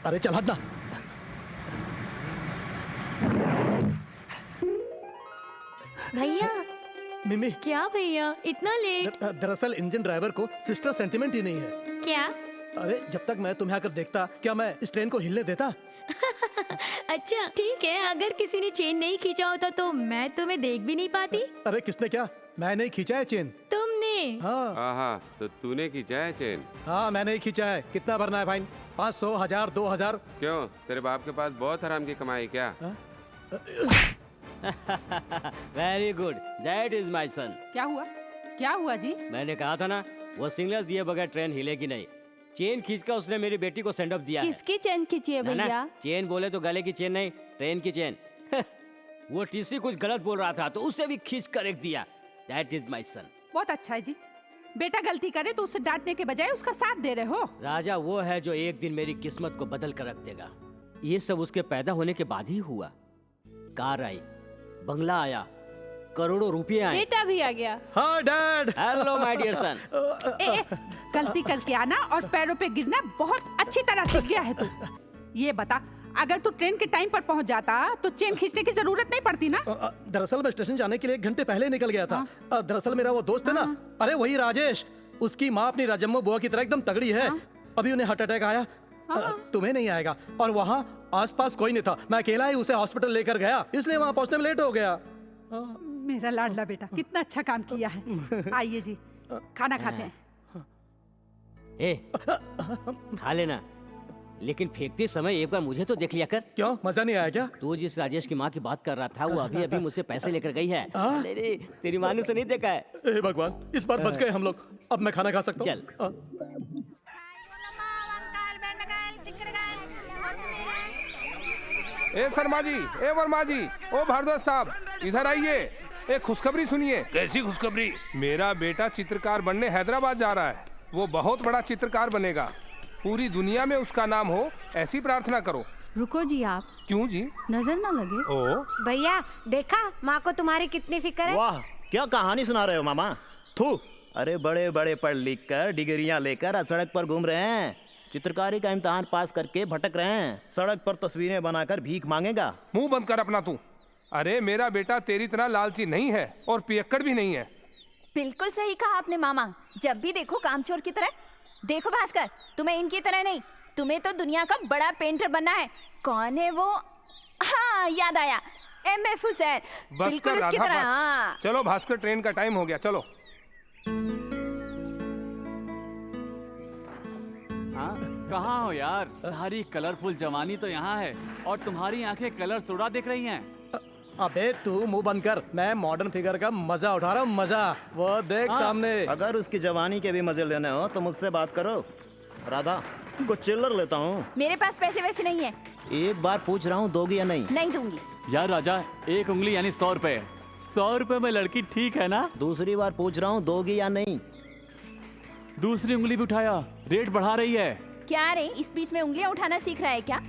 अरे चल हट ना। भैया। मिमी। क्या भैया इतना लेट? दरअसल इंजन ड्राइवर को सिस्टर सेंटिमेंट ही नहीं है। क्या? अरे जब तक मैं तुम्हें आकर देखता, क्या मैं इस ट्रेन को हिलने देता? अच्छा ठीक है, अगर किसी ने चेन नहीं खींचा होता तो मैं तुम्हें देख भी नहीं पाती। अरे किसने? क्या मैं नहीं खींचा है चेन? तुमने। हाँ हाँ, तो तूने खींचा है चेन? हाँ मैंने ही खींचा है। कितना भरना है फाइन? 500, 1000, 2000? क्यों, तेरे बाप के पास बहुत हराम की कमाई क्या? Very good, that is my son. क्या हुआ? क्या हुआ जी? मैंने कहा था ना, वो सिग्नल दिए बगैर ट्रेन हिलेगी नहीं। चेन खींचकर उसने मेरी बेटी को सेंड ऑफ दिया है। किसकी चेन खींची है ना, ना, भैया? चेन बोले तो गले की चेन नहीं, ट्रेन की चेन। वो टीसी कुछ गलत बोल रहा था तो उसे भी खींच कर रख दिया। That is my son. बहुत अच्छा है जी। बेटा गलती करे तो उसे डांटने के बजाय उसका साथ दे रहे हो। राजा वो है जो एक दिन मेरी किस्मत को बदल कर रख देगा। ये सब उसके पैदा होने के बाद ही हुआ। कार आई, बंगला आया, करोड़ों रुपए आए। बेटा भी आ गया। हाँ dad. Hello my dear son. ए, गलती करके आना और पैरों पे गिरना बहुत अच्छी तरह सीख गया है तू। ये बता, अगर तू ट्रेन के टाइम पर पहुंच जाता तो चेन खींचने की जरूरत नहीं पड़ती ना। दरअसल मैं स्टेशन जाने के लिए 1 घंटे पहले निकल गया था। दरअसल मेरा वो दोस्त है ना, अरे वही राजेश, उसकी माँ अपनी राजम्मा बुआ की तरह एकदम तगड़ी है। अभी उन्हें हार्ट अटैक आया। तुम्हें नहीं आएगा। और वहाँ आसपास कोई नहीं था, मैं अकेला ही उसे हॉस्पिटल लेकर गया, इसलिए वहाँ पहुँचने में लेट हो गया। मेरा लाडला बेटा कितना अच्छा काम किया है। आइए जी, खाना खाते हैं। ए, खा लेना, लेकिन फेंकते समय एक बार मुझे तो देख लिया कर। क्यों, मजा नहीं आया क्या? तू जिस राजेश की माँ की बात कर रहा था वो अभी अभी मुझसे पैसे लेकर गई है। अरे तेरी माँ ने उसे नहीं देखा है। ए भगवान, इस बार बच गए हम लोग। अब मैं खाना खा सकता हूँ? चल। ए शर्मा जी, ए वर्मा जी, ओ भारद्वाज साहब, इधर आइए। एक खुशखबरी सुनिए। कैसी खुशखबरी? मेरा बेटा चित्रकार बनने हैदराबाद जा रहा है। वो बहुत बड़ा चित्रकार बनेगा, पूरी दुनिया में उसका नाम हो, ऐसी प्रार्थना करो। रुको जी आप। क्यों जी? नजर ना लगे। ओ भैया देखा माँ को तुम्हारी कितनी फिक्र है। वाह, क्या कहानी सुना रहे हो मामा। थू, अरे बड़े बड़े पढ़ लिख कर डिग्रियां लेकर सड़क पर घूम रहे हैं, चित्रकारी का इम्तिहान पास करके भटक रहे हैं, सड़क पर तस्वीरें बनाकर भीख मांगेगा। मुंह बंद कर अपना तू। अरे मेरा बेटा तेरी तरह लालची नहीं है और पियक्कड़ भी नहीं है। बिल्कुल सही कहा आपने मामा, जब भी देखो कामचोर की तरह। देखो भास्कर, तुम्हें इनकी तरह नहीं, तुम्हें तो दुनिया का बड़ा पेंटर बनना है। कौन है वो? हाँ याद आया, M.F. हुसैन। बस बिल्कुल कर उसकी राधा, तरह। बस। हाँ। चलो भास्कर, ट्रेन का टाइम हो गया, चलो। हाँ, कहाँ हो यार? सारी कलरफुल जवानी तो यहाँ है और तुम्हारी आंखें कलर सोडा देख रही हैं। अबे तू मुंह बंद कर, मैं मॉडर्न फिगर का मजा उठा रहा हूँ। मजा वो देख सामने। अगर उसकी जवानी के भी मजे लेने हो तो मुझसे बात करो। राधा, कुछ चिल्लर लेता हूँ। मेरे पास पैसे वैसे नहीं है। एक बार पूछ रहा हूँ, दोगी या नहीं? नहीं दूंगी। यार राजा, 1 उंगली यानी 100 रुपए। 100 रुपए में लड़की ठीक है ना? दूसरी बार पूछ रहा हूँ, दोगी या नहीं? दूसरी उंगली भी उठाया, रेट बढ़ा रही है। क्या रे, इस बीच में उंगलियां उठाना सीख रहा है क्या?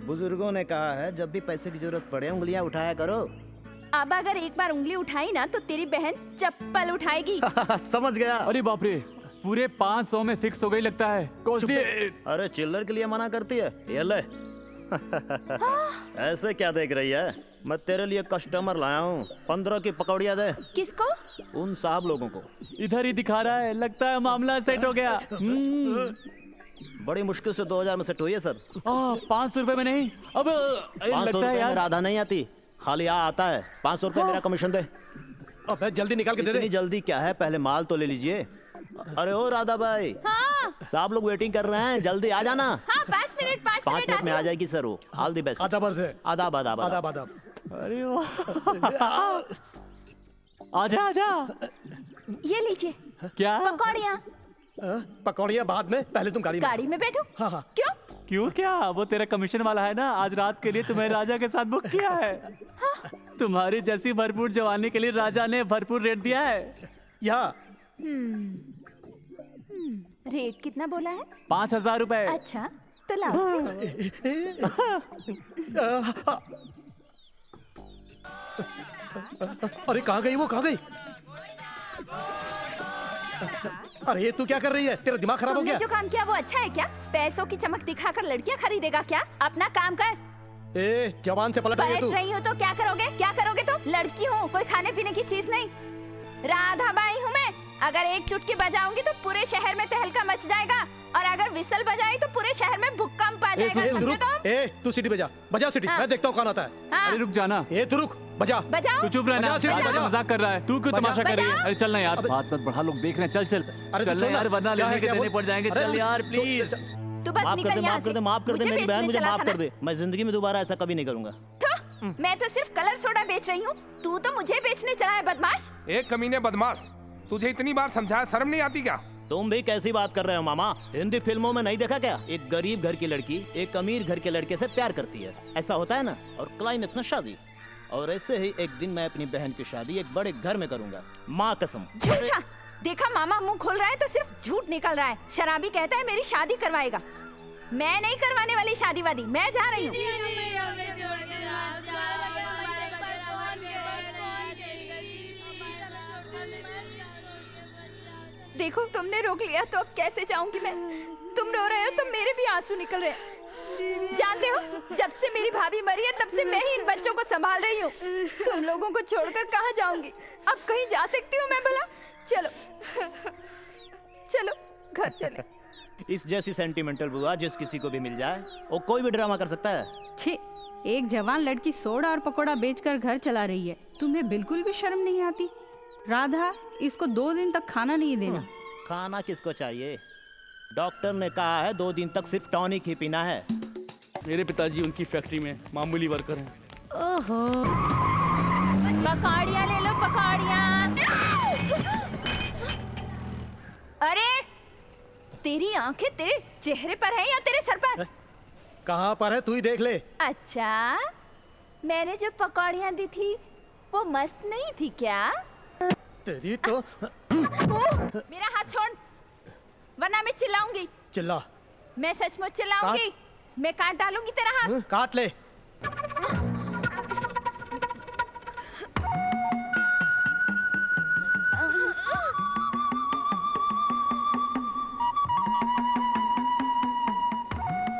बुजुर्गों ने कहा है जब भी पैसे की जरूरत पड़े उंगलियां उठाया करो। अब अगर एक बार उंगली उठाई ना तो तेरी बहन चप्पल उठाएगी। समझ गया। अरे बाप रे, पूरे 500 में फिक्स हो गई लगता है। कॉस्टली। अरे चिल्लर के लिए मना करती है, ये ले। ऐसे क्या देख रही है? मैं तेरे लिए कस्टमर लाया हूँ, 15 की पकौड़िया दे। किसको? उन साहब लोगों को। इधर ही दिखा रहा है, लगता है मामला सेट हो गया। बड़ी मुश्किल से 2000 में सेट हुई है सर। 500 रुपए में नहीं। अब 500 रुपए में राधा नहीं आती, खाली आता है। 500 रुपए मेरा कमीशन दे। अबे जल्दी निकाल के दे दे। इतनी जल्दी क्या है, पहले माल तो ले लीजिए। अरे ओ राधा भाई। हाँ। साहब लोग वेटिंग कर रहे हैं, जल्दी आ जाना। हाँ 5 मिनट 5 मिनट में आ जाएगी सर वो। All the best. आदाब से। आदाब आदाब आदाब आदाब। अरे आजा आजा। ये लीजिए। क्या? पकौड़ियाँ। पकौड़ियाँ बाद में, पहले तुम गाड़ी में बैठो। हाँ हाँ। क्यों क्या? वो तेरा कमीशन वाला है ना, आज रात के लिए तुम्हें राजा के साथ बुक किया है। तुम्हारी जैसी भरपूर जवानी के लिए राजा ने भरपूर रेट दिया है। यहाँ रेट कितना बोला है? 5000 रुपए। अच्छा तो लाओ। अरे कहाँ गई वो, कहाँ गई? अरे ये तू क्या कर रही है? तेरा दिमाग खराब हो तुमने गया? जो काम किया वो अच्छा है क्या? पैसों की चमक दिखाकर लड़कियां खरीदेगा क्या? अपना काम कर। ए, जवान से पलट रही है बैठ तू। रही हूँ तो क्या करोगे? क्या करोगे तुम? लड़की हूँ, कोई खाने पीने की चीज नहीं। राधा बाई हूँ मैं। अगर एक चुटकी बजाऊंगी तो पूरे शहर में तहलका मच जाएगा, और अगर विसल बजाई तो पूरे शहर में भूकंप आ ए, जाएगा। सुनील, समझे रुक। तुम? ए, तू सीटी बजा, बजा सीटी। हाँ। मैं देखता हूँ कौन आता है। हाँ, अरे रुक जाना। ए, तू रुक, बजा। बजाओ। तू चुप रहना। बजा, सिर्फ राजा बजा। मजाक कर रहा है, तू क्यों बजा, तमाशा कर रही है? बजा। अरे चल ना यार, अबे- बात मत बढ़ा, लोग देख रहे हैं। चल चल अरे तू चल छोड़ ना ना। यार, वरना क्या है, लेने के क्या देने वो- पड़ जाएंगे। अरे, चल यार जो- प्लीज। तू बस माफ कर निकल दे, यहाँ माफ कर से। दे, माफ कर दे मुझे मेरी बहन, बेचने मुझे चला माफ था कर ना। दे। मैं जिंदगी में दोबारा ऐसा कभी नहीं करूंगा। तो, मैं तो सिर्फ कलर सोडा बेच रही हूँ, तू तो मुझे बेचने चला है बदमाश। एक कमीने बदमाश, तुझे इतनी बार समझाया, शर्म नहीं आती क्या? तुम भी कैसी बात कर रहे हो मामा? हिंदी फिल्मों में नहीं देखा क्या? एक गरीब घर की लड़की एक अमीर घर के लड़के से प्यार करती है, ऐसा होता है ना, और क्लाइमेक्स में शादी। और ऐसे ही एक दिन मैं अपनी बहन की शादी एक बड़े घर में करूंगा, माँ कसम। झूठा। देखा मामा मुंह खोल रहा है तो सिर्फ झूठ निकल रहा है। शराबी कहता है मेरी शादी करवाएगा। मैं नहीं करवाने वाली शादी वादी, मैं जा रही हूँ। देखो तुमने रोक लिया तो अब कैसे जाऊंगी मैं? तुम रो रहे हो तो मेरे भी आंसू निकल रहे हैं। जानते हो, जब से मेरी भाभी मरी है तब से मैं ही इन बच्चों को संभाल रही हूँ। तुम लोगों को छोड़कर कहाँ जाऊंगी? अब कहीं जा सकती हूँ मैं भला? चलो चलो घर चले। इस जैसी सेंटिमेंटल बुआ जिस किसी को भी मिल जाए वो कोई भी ड्रामा कर सकता है। छी, एक जवान लड़की सोडा और पकोड़ा बेचकर घर चला रही है, तुम्हें बिल्कुल भी शर्म नहीं आती? राधा, इसको 2 दिन तक खाना नहीं देना। खाना किसको चाहिए? डॉक्टर ने कहा है 2 दिन तक सिर्फ टॉनिक ही पीना है। मेरे पिताजी उनकी फैक्ट्री में मामूली वर्कर हैं। ओहो, पकौड़ियाँ ले लो, पकौड़ियाँ। अरे तेरी आंखें तेरे चेहरे पर है या तेरे सर पर? कहाँ पर है तू ही देख ले। अच्छा, मैंने जो पकौड़ियाँ दी थी वो मस्त नहीं थी क्या? तेरी तो मेरा हाथ छोड़, वरना मैं चिल्लाऊंगी। चिल्ला। मैं सचमुच चिल्लाऊंगी। मैं काट डालूंगी तेरा हाथ। काट ले।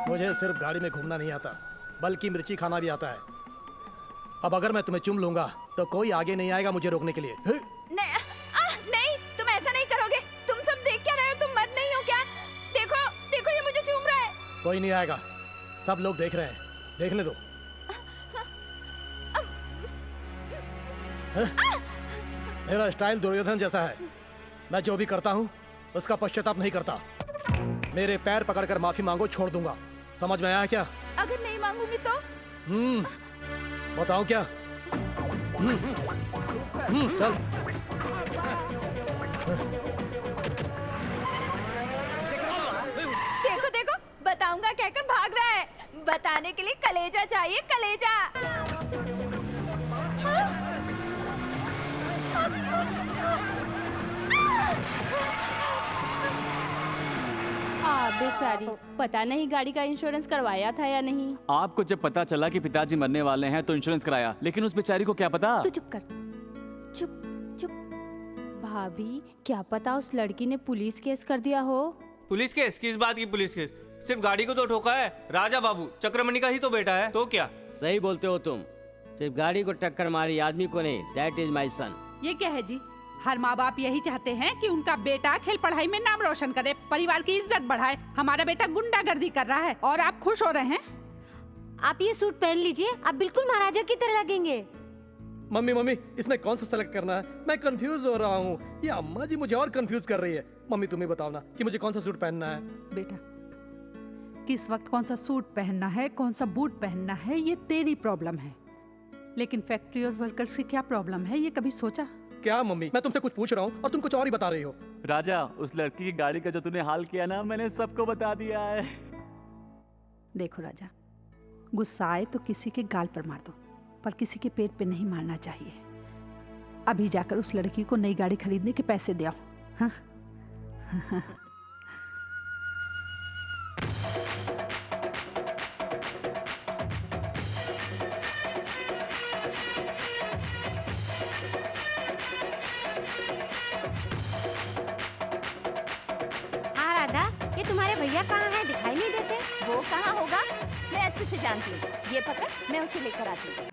मुझे सिर्फ गाड़ी में घूमना नहीं आता, बल्कि मिर्ची खाना भी आता है। अब अगर मैं तुम्हें चूम लूंगा तो कोई आगे नहीं आएगा मुझे रोकने के लिए। नहीं, तुम ऐसा नहीं करोगे। तुम सब देख क्या रहे हो? तुम मर्द नहीं हो क्या? देखो, देखो ये मुझे चूम रहा है। कोई नहीं आएगा, सब लोग देख रहे हैं, देखने दो। मेरा स्टाइल दुर्योधन जैसा है, मैं जो भी करता हूँ उसका पश्चाताप नहीं करता। मेरे पैर पकड़कर माफी मांगो, छोड़ दूंगा। समझ में आया क्या? अगर नहीं मांगूंगी तो? बताओ क्या? चल। देखो देखो, बताऊंगा कहकर भाग रहा है। बताने के लिए कलेजा चाहिए, कलेजा। बेचारी, पता नहीं गाड़ी का इंश्योरेंस करवाया था या नहीं। आपको जब पता चला कि पिताजी मरने वाले हैं तो इंश्योरेंस कराया, लेकिन उस बेचारी को क्या पता? तू चुप कर, चुप चुप। भाभी, क्या पता उस लड़की ने पुलिस केस कर दिया हो। Police case? किस बात की पुलिस केस? सिर्फ गाड़ी को तो ठोका है। राजा बाबू चक्रमणि का ही तो बेटा है, तो क्या? सही बोलते हो तुम, सिर्फ गाड़ी को टक्कर मारी, आदमी को नहीं। दैट इज माई सन। ये क्या है जी? हर माँ बाप यही चाहते हैं कि उनका बेटा खेल पढ़ाई में नाम रोशन करे, परिवार की इज्जत बढ़ाए। हमारा बेटा गुंडागर्दी कर रहा है और आप खुश हो रहे हैं? आप ये सूट पहन लीजिए, आप बिल्कुल महाराजा की तरह लगेंगे। मम्मी मम्मी, इसमें कौन सा सेलेक्ट करना है? मैं कंफ्यूज हो रहा हूँ। ये अम्मा जी मुझे और कंफ्यूज कर रही है। मम्मी तुम ही बताओ ना कि मुझे कौन सा सूट पहनना है। बेटा, किस वक्त कौन सा सूट पहनना है, कौन सा बूट पहनना है, ये तेरी प्रॉब्लम है, लेकिन फैक्ट्री और वर्कर्स की क्या प्रॉब्लम है, ये कभी सोचा? क्या मम्मी, मैं तुमसे कुछ पूछ रहा हूँ और तुम कुछ और ही बता रही हो। राजा, उस लड़की की गाड़ी का जो तूने हाल किया ना, मैंने सबको बता दिया है। देखो राजा, गुस्सा आए तो किसी के गाल पर मार दो, पर किसी के पेट पे नहीं मारना चाहिए। अभी जाकर उस लड़की को नई गाड़ी खरीदने के पैसे दे आओ। हाँ? ये तुम्हारे भैया कहाँ हैं? दिखाई नहीं देते। वो कहाँ होगा, मैं अच्छे से जानती हूँ। ये पकड़, मैं उसे लेकर आती हूँ।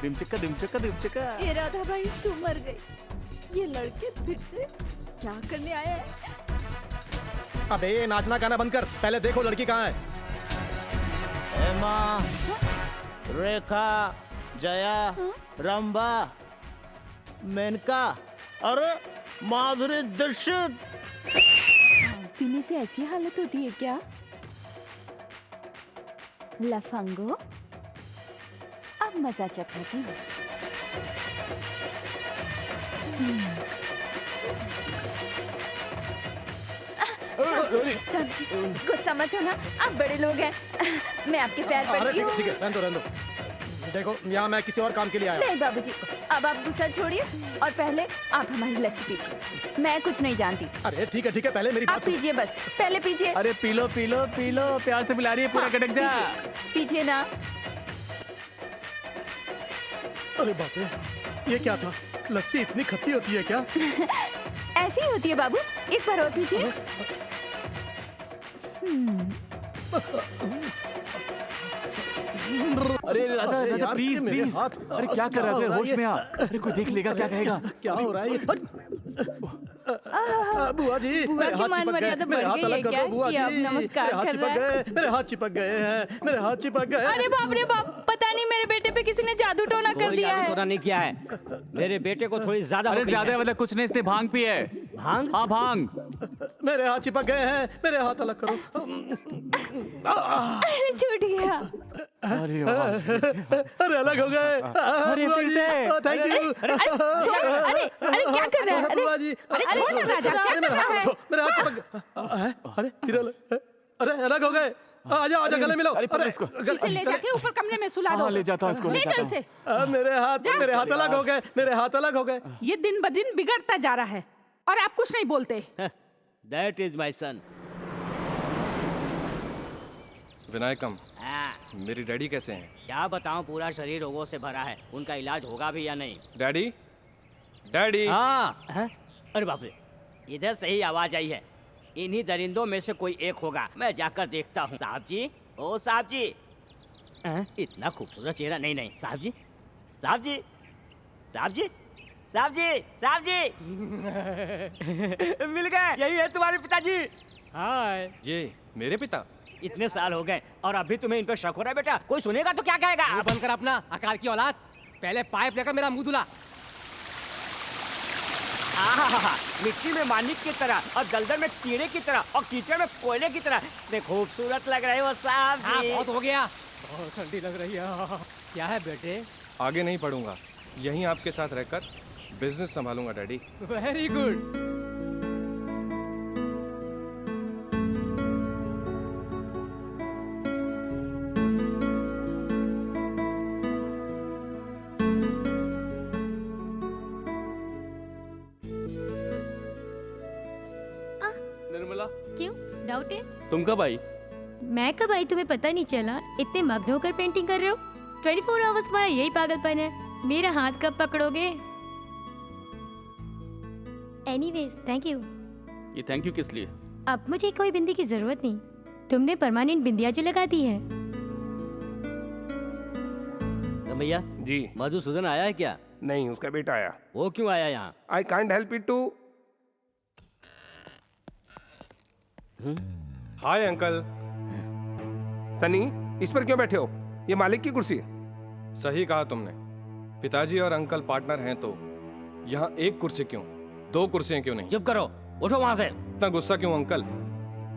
दिमचक्का दिमचक्का दिमचक्का। ये राधा भाई तू मर गई। ये लड़के फिर से क्या करने आए हैं? अबे ये नाचना गाना बंद कर, पहले देखो लड़की कहाँ है। हेमा, रेखा, जया, रंभा, मेनका, अरे माधुरी दीक्षित। पीने से ऐसी हालत होती है क्या? लफंगो, अब मजा चखाती हूँ। गुस्सा मत हो ना, आप बड़े लोग हैं। मैं आपके पैर अरे पड़ती ठीक हूँ। है ठीक है, रहने दो। देखो यहाँ मैं किसी और काम के लिए आया हूँ। नहीं बाबूजी, अब आप गुस्सा छोड़िए और पहले आप हमारी लस्सी पीजिए। मैं कुछ नहीं जानती। अरे ठीक है, पहले मेरी आप बात सुन। पीजिए, बस पहले पीजिए। अरे P low P low P low, प्यार से पिला रही है, पूरा कटक जा। पीजिए ना। अरे बाप रे, ये क्या था? लस्सी इतनी खट्टी होती है क्या? ऐसी ही होती है बाबू, एक बार और पीजिए। अरे राजा राजा यार, प्लीज मेरे प्लीज। हाथ- अरे क्या कर रहा है? होश में आ। अरे कोई देख लेगा, क्या कहेगा? क्या हो रहा है ये? बुआ जी, बुआ मेरे की हाथ मान चिपक मर्यादा गए, मेरे बढ़ हाथ गई अलग है कर क्या दो बुआ कि अब जी। नमस्कार मेरे हाथ कर चिपक रहा है? गए, मेरे हाथ चिपक गए हैं, मेरे हाथ चिपक गए। अरे बाप रे बाप, पता नहीं मेरे बेटे पे किसी ने जादू टोना कर कोई दिया जादू है। टोना नहीं किया है, मेरे बेटे को थोड़ी ज्यादा हो अरे गई ज्यादा है। मतलब कुछ नहीं, इसने भांग पी है। भांग? हाँ भांग। मेरे हाथ चिपक गए हैं, मेरे हाथ अलग करो। अरे छूट गया। अरे वाह। अरे अलग हो गए। अरे फिर से। Thank you. अरे क्या कर रहा है? अरे बुआ जी, अरे छोड़ ना राजा, क्या अरे कर मेरे रहा हाथ है? छोड़, मेरे हाथ चिपक गए। अरे फिर अलग, अरे अलग हो गए। आजा आजा, गले मिलो। अरे पकड़ इसको। इसे ले जाके ऊपर कमरे में सुला दो। हाँ ले जाता हूँ इसको, ले ले जाता जाओ हूँ। इसे। मेरे हाथ अलग हो गए, मेरे हाथ अलग हो गए। ये दिन ब दिन बिगड़ता जा रहा है और आप कुछ नहीं बोलते। That is my son. Vinayakam, हाँ, मेरी डैडी कैसे हैं? क्या बताऊं, पूरा शरीर रोगों से भरा है। उनका इलाज होगा भी या नहीं? Daddy, daddy. हाँ, हैं? अरे बाप रे, इधर से ही आवाज आई है। इन्हीं दरिंदों में से कोई एक होगा, मैं जाकर देखता हूँ। साहब जी, ओ साहब जी। हैं? इतना खूबसूरत चेहरा, नहीं नहीं, साहब जी, साहब जी, साहब जी, साहब जी, साहब जी। मिल गए, यही है तुम्हारे पिताजी। हाँ, ये मेरे पिता? इतने साल हो गए और अभी तुम्हें इन पर शक हो रहा है बेटा? कोई सुनेगा तो क्या कहेगा? बंद कर अपना अकाल की औलाद, पहले पाइप लेकर मेरा मुंह धुला। आहा, मिट्टी में मानिक की तरह और दलदल में कीड़े की तरह और कीचड़ में कोयले की तरह इतने खूबसूरत लग रहे हो साहब जी। हाँ, बहुत हो गया, बहुत ठंडी लग रही है। क्या है बेटे? आगे नहीं पढ़ूंगा, यहीं आपके साथ रहकर बिजनेस संभालूंगा डैडी। Very good. निर्मला, क्यों, डाउट है? तुम कब आई? मैं कब आई तुम्हें पता नहीं चला? इतने मग्न होकर पेंटिंग कर रहे हो। 24 आवर्स तुम्हारा यही पागलपन है। मेरा हाथ कब पकड़ोगे? Anyways, thank you. ये थैंक यू किस लिए? अब मुझे कोई बिंदी की जरूरत नहीं। तुमने परमानेंट बिंदिया जो लगा दी है। भैया जी। मधुसूदन आया है क्या? नहीं, उसका बेटा आया। वो क्यों आया यहाँ? I can't help it to. Hi uncle. Sunny, इस पर क्यों बैठे हो? ये मालिक की कुर्सी है। सही कहा तुमने, पिताजी और अंकल पार्टनर हैं तो यहाँ एक कुर्सी क्यों, दो कुर्सियां क्यों नहीं? चुप करो, उठो वहाँ से। इतना गुस्सा क्यों अंकल?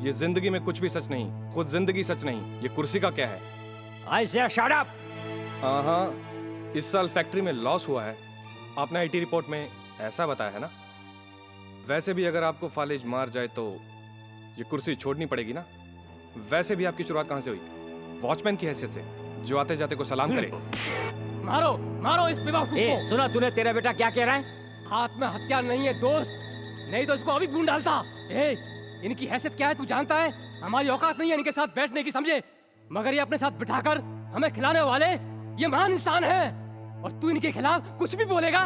ये जिंदगी में कुछ भी सच नहीं, खुद जिंदगी सच नहीं, ये कुर्सी का क्या है? आई से शट अप। हाँ, इस साल फैक्ट्री में लॉस हुआ है, आपने आईटी रिपोर्ट में ऐसा बताया है ना। वैसे भी अगर आपको फालिज मार जाए तो ये कुर्सी छोड़नी पड़ेगी ना। वैसे भी आपकी शुरुआत कहाँ से हुई? वॉचमैन की हैसियत से, जो आते जाते को सलाम करे। मारो मारो इस बेवकूफ को। सुना तूने, तेरा बेटा क्या कह रहा है? हाथ में हथियार नहीं है दोस्त, नहीं तो इसको अभी भून डालता। इनकी हैसियत क्या है तू जानता है? हमारी औकात नहीं है इनके साथ बैठने की, समझे? मगर ये अपने साथ बिठाकर हमें खिलाने वाले ये महान इंसान है। और तू इनके खिलाफ कुछ भी बोलेगा?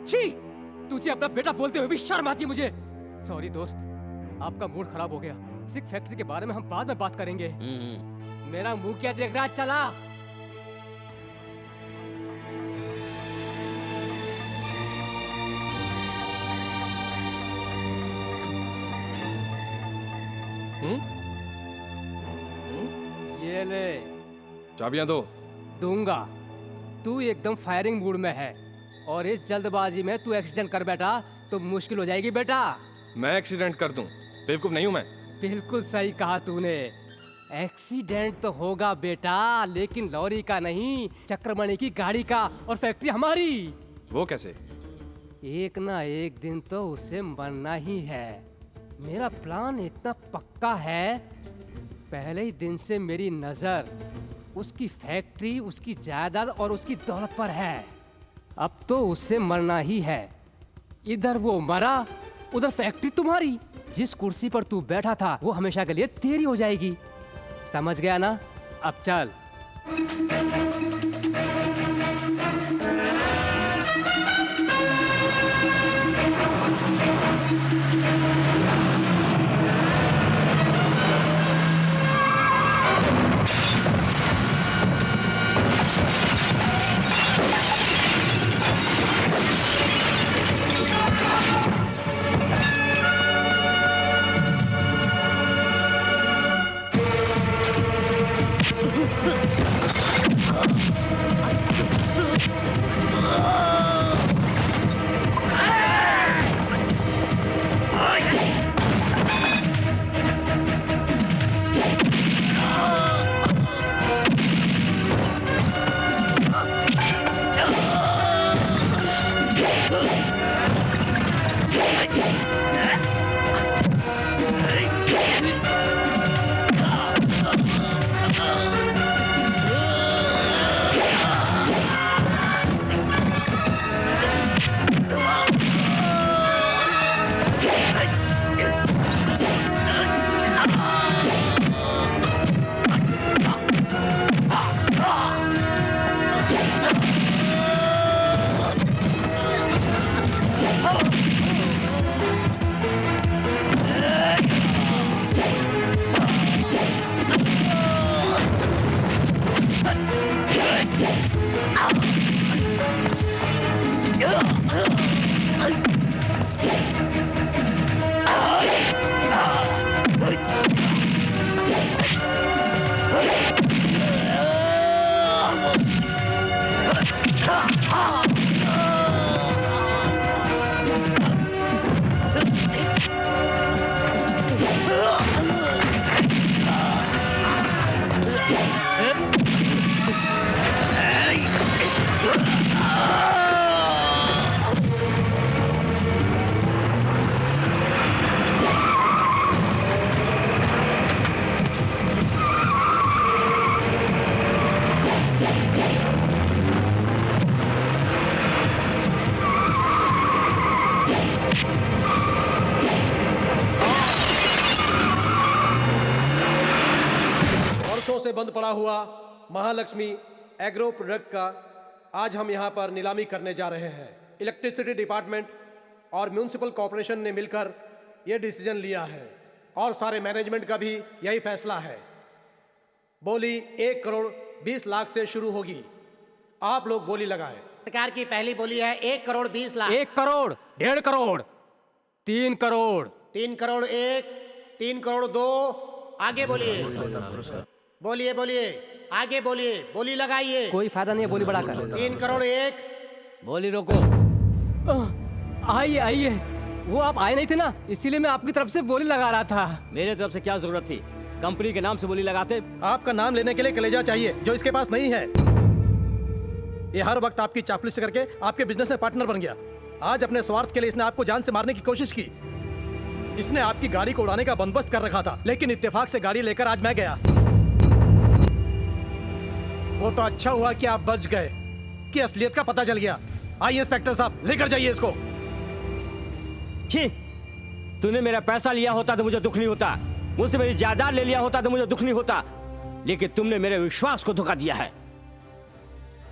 छी, तुझे अपना बेटा बोलते हुए भी शर्म आती है मुझे। सॉरी दोस्त, आपका मूड खराब हो गया। इसी फैक्ट्री के बारे में हम बाद में बात करेंगे। मेरा मुंह क्या देख रहा, चला। ये ले। चाबियां दो। दूंगा। तू एकदम फायरिंग मूड में है और इस जल्दबाजी में तू एक्सीडेंट कर बैठा तो मुश्किल हो जाएगी बेटा। मैं एक्सीडेंट कर दूं? बेवकूफ नहीं हूं मैं। बिल्कुल सही कहा तूने। एक्सीडेंट तो होगा बेटा, लेकिन लॉरी का नहीं, चक्रमणि की गाड़ी का, और फैक्ट्री हमारी। वो कैसे? एक ना एक दिन तो उसे मरना ही है। मेरा प्लान इतना पक्का है, पहले ही दिन से मेरी नजर उसकी फैक्ट्री, उसकी जायदाद और उसकी दौलत पर है। अब तो उससे मरना ही है। इधर वो मरा, उधर फैक्ट्री तुम्हारी। जिस कुर्सी पर तू बैठा था वो हमेशा के लिए तेरी हो जाएगी। समझ गया ना? अब चल। से बंद पड़ा हुआ महालक्ष्मी एग्रो प्रोडक्ट का आज हम यहाँ पर नीलामी करने जा रहे हैं। इलेक्ट्रिसिटी डिपार्टमेंट और म्यूनिसिपल कॉरपोरेशन ने मिलकर ये डिसीजन लिया है और सारे मैनेजमेंट का भी यही फैसला है। बोली 1 करोड़ 20 लाख से शुरू होगी। आप लोग बोली लगाएं। सरकार की पहली बोली है 1 करोड़ 20 लाख। 1 करोड़, 1.5 करोड़, 3 करोड़, 3 करोड़ 1, 3 करोड़ 2। आगे बोलिए, बोलिए बोलिए, आगे बोलिए, बोली लगाइए। कोई फायदा नहीं है बोली बढ़ाकर। 3 करोड़ 1। बोली रोको। आइए आइए, वो आप आए नहीं थे ना, इसीलिए मैं आपकी तरफ से बोली लगा रहा था। मेरे तरफ से क्या जरूरत थी? कंपनी के नाम से बोली लगाते। आपका नाम लेने के लिए कलेजा चाहिए जो इसके पास नहीं है। ये हर वक्त आपकी चापलूसी करके आपके बिजनेस में पार्टनर बन गया। आज अपने स्वार्थ के लिए इसने आपको जान से मारने की कोशिश की। इसने आपकी गाड़ी को उड़ाने का बंदोबस्त कर रखा था, लेकिन इत्तेफाक से गाड़ी लेकर आज मैं गया। वो तो अच्छा हुआ कि आप बच गए, कि असलियत का पता चल गया। आइए इंस्पेक्टर साहब, लेकर जाइए इसको। छी, तूने मेरा पैसा लिया होता तो मुझे दुख नहीं होता, मुझसे मेरी जायदाद ले लिया होता तो मुझे दुख नहीं होता, लेकिन तुमने मेरे विश्वास को धोखा दिया है।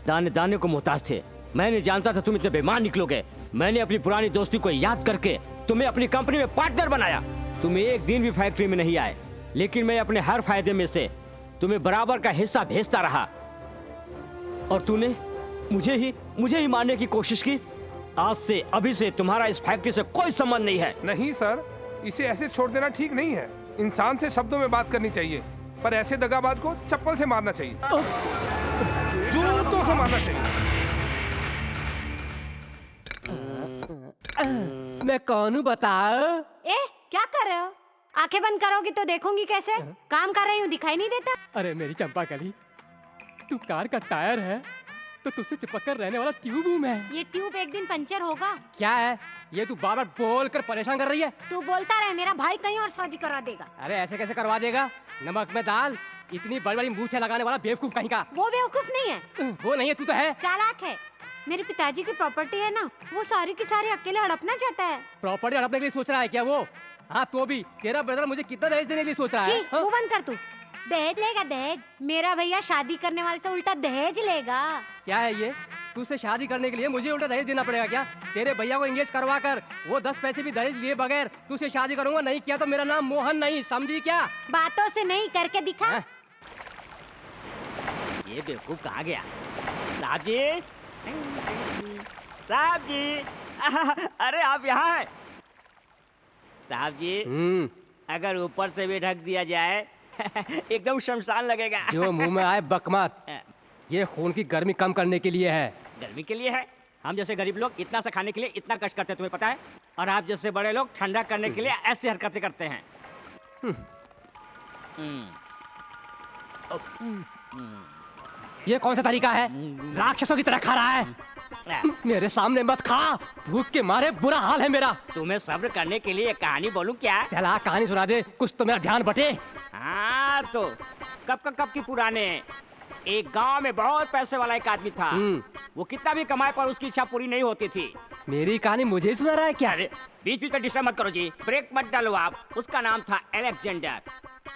दाने दाने को मोहताज थे। मैं नहीं जानता था तुम इतने बेईमान निकलोगे। मैंने अपनी पुरानी दोस्ती को याद करके तुम्हें अपनी कंपनी में पार्टनर बनाया। तुम एक दिन भी फैक्ट्री में नहीं आए, लेकिन मैं अपने हर फायदे में से तुम्हें बराबर का हिस्सा भेजता रहा, और तूने मुझे ही मारने की कोशिश की। आज से अभी से तुम्हारा इस फैक्ट्री से कोई संबंध नहीं है। नहीं सर, इसे ऐसे छोड़ देना ठीक नहीं है। इंसान से शब्दों में बात करनी चाहिए, पर ऐसे दगाबाज को चप्पल से मारना चाहिए, जूतों से मारना चाहिए। मैं कौन हूँ बता? ए क्या कर रहे हो? आंखें बंद करोगी तो देखूंगी कैसे? काम कर रही हूँ, दिखाई नहीं देता? अरे मेरी चंपा कली, तू कार का टायर है तो तुझसे चिपक कर रहने वाला ट्यूब हूँ मैं। ये ट्यूब एक दिन पंचर होगा। क्या है ये? तू बार बार बोल कर परेशान कर रही है। तू बोलता रहे, मेरा भाई कहीं और शादी करा देगा। अरे ऐसे कैसे करवा देगा? नमक में दाल, इतनी बड़ी बड़ी मूछें लगाने वाला बेवकूफ कहीं का। वो बेवकूफ नहीं है। वो नहीं है, तू तो है। चालाक है। मेरे पिताजी की प्रॉपर्टी है ना, वो सारी की सारी अकेले हड़पना चाहता है। प्रॉपर्टी हड़पने के लिए सोच रहा है क्या वो? हाँ तो भी तेरा ब्रदर मुझे कितना दहेज देने के लिए सोच रहा है? वो बंद कर तू। दहेज लेगा दहेज? मेरा भैया शादी करने वाले से उल्टा दहेज लेगा। क्या है ये? तुझसे शादी करने के लिए मुझे उल्टा दहेज देना पड़ेगा क्या? तेरे भैया को एंगेज करवा कर वो 10 पैसे भी दहेज लिए बगैर तुझसे शादी करूंगा। नहीं किया तो मेरा नाम मोहन नहीं, समझी क्या? बातों से नहीं, करके दिखा। ये बेवकूफ कहाँ गया? साहब जी, साहब जी, अरे आप यहाँ हैं? साहब जी, अगर ऊपर से भी ढक दिया जाए एकदम शमशान लगेगा। जो मुंह में आए बकमत। ये खून की गर्मी कम करने के लिए है। गर्मी के लिए है? हम जैसे गरीब लोग इतना सा खाने के लिए इतना कष्ट करते हैं, तुम्हें पता है? और आप जैसे बड़े लोग ठंडा करने के लिए ऐसी हरकतें करते हैं। ये कौन सा तरीका है? राक्षसों की तरह खा रहा है। मेरे सामने मत खा, भूख के मारे बुरा हाल है मेरा। तुम्हें सब्र करने के लिए कहानी बोलूं क्या? चला कहानी सुना दे, कुछ तो मेरा ध्यान बटे। हाँ तो कब की पुराने। एक गांव में बहुत पैसे वाला एक आदमी था। वो कितना भी कमाए पर उसकी इच्छा पूरी नहीं होती थी। मेरी कहानी मुझे ही सुना रहा है क्या? बीच बीच में डिस्टर्ब मत करो जी, ब्रेक मत डालो आप। उसका नाम था अलेक्जेंडर।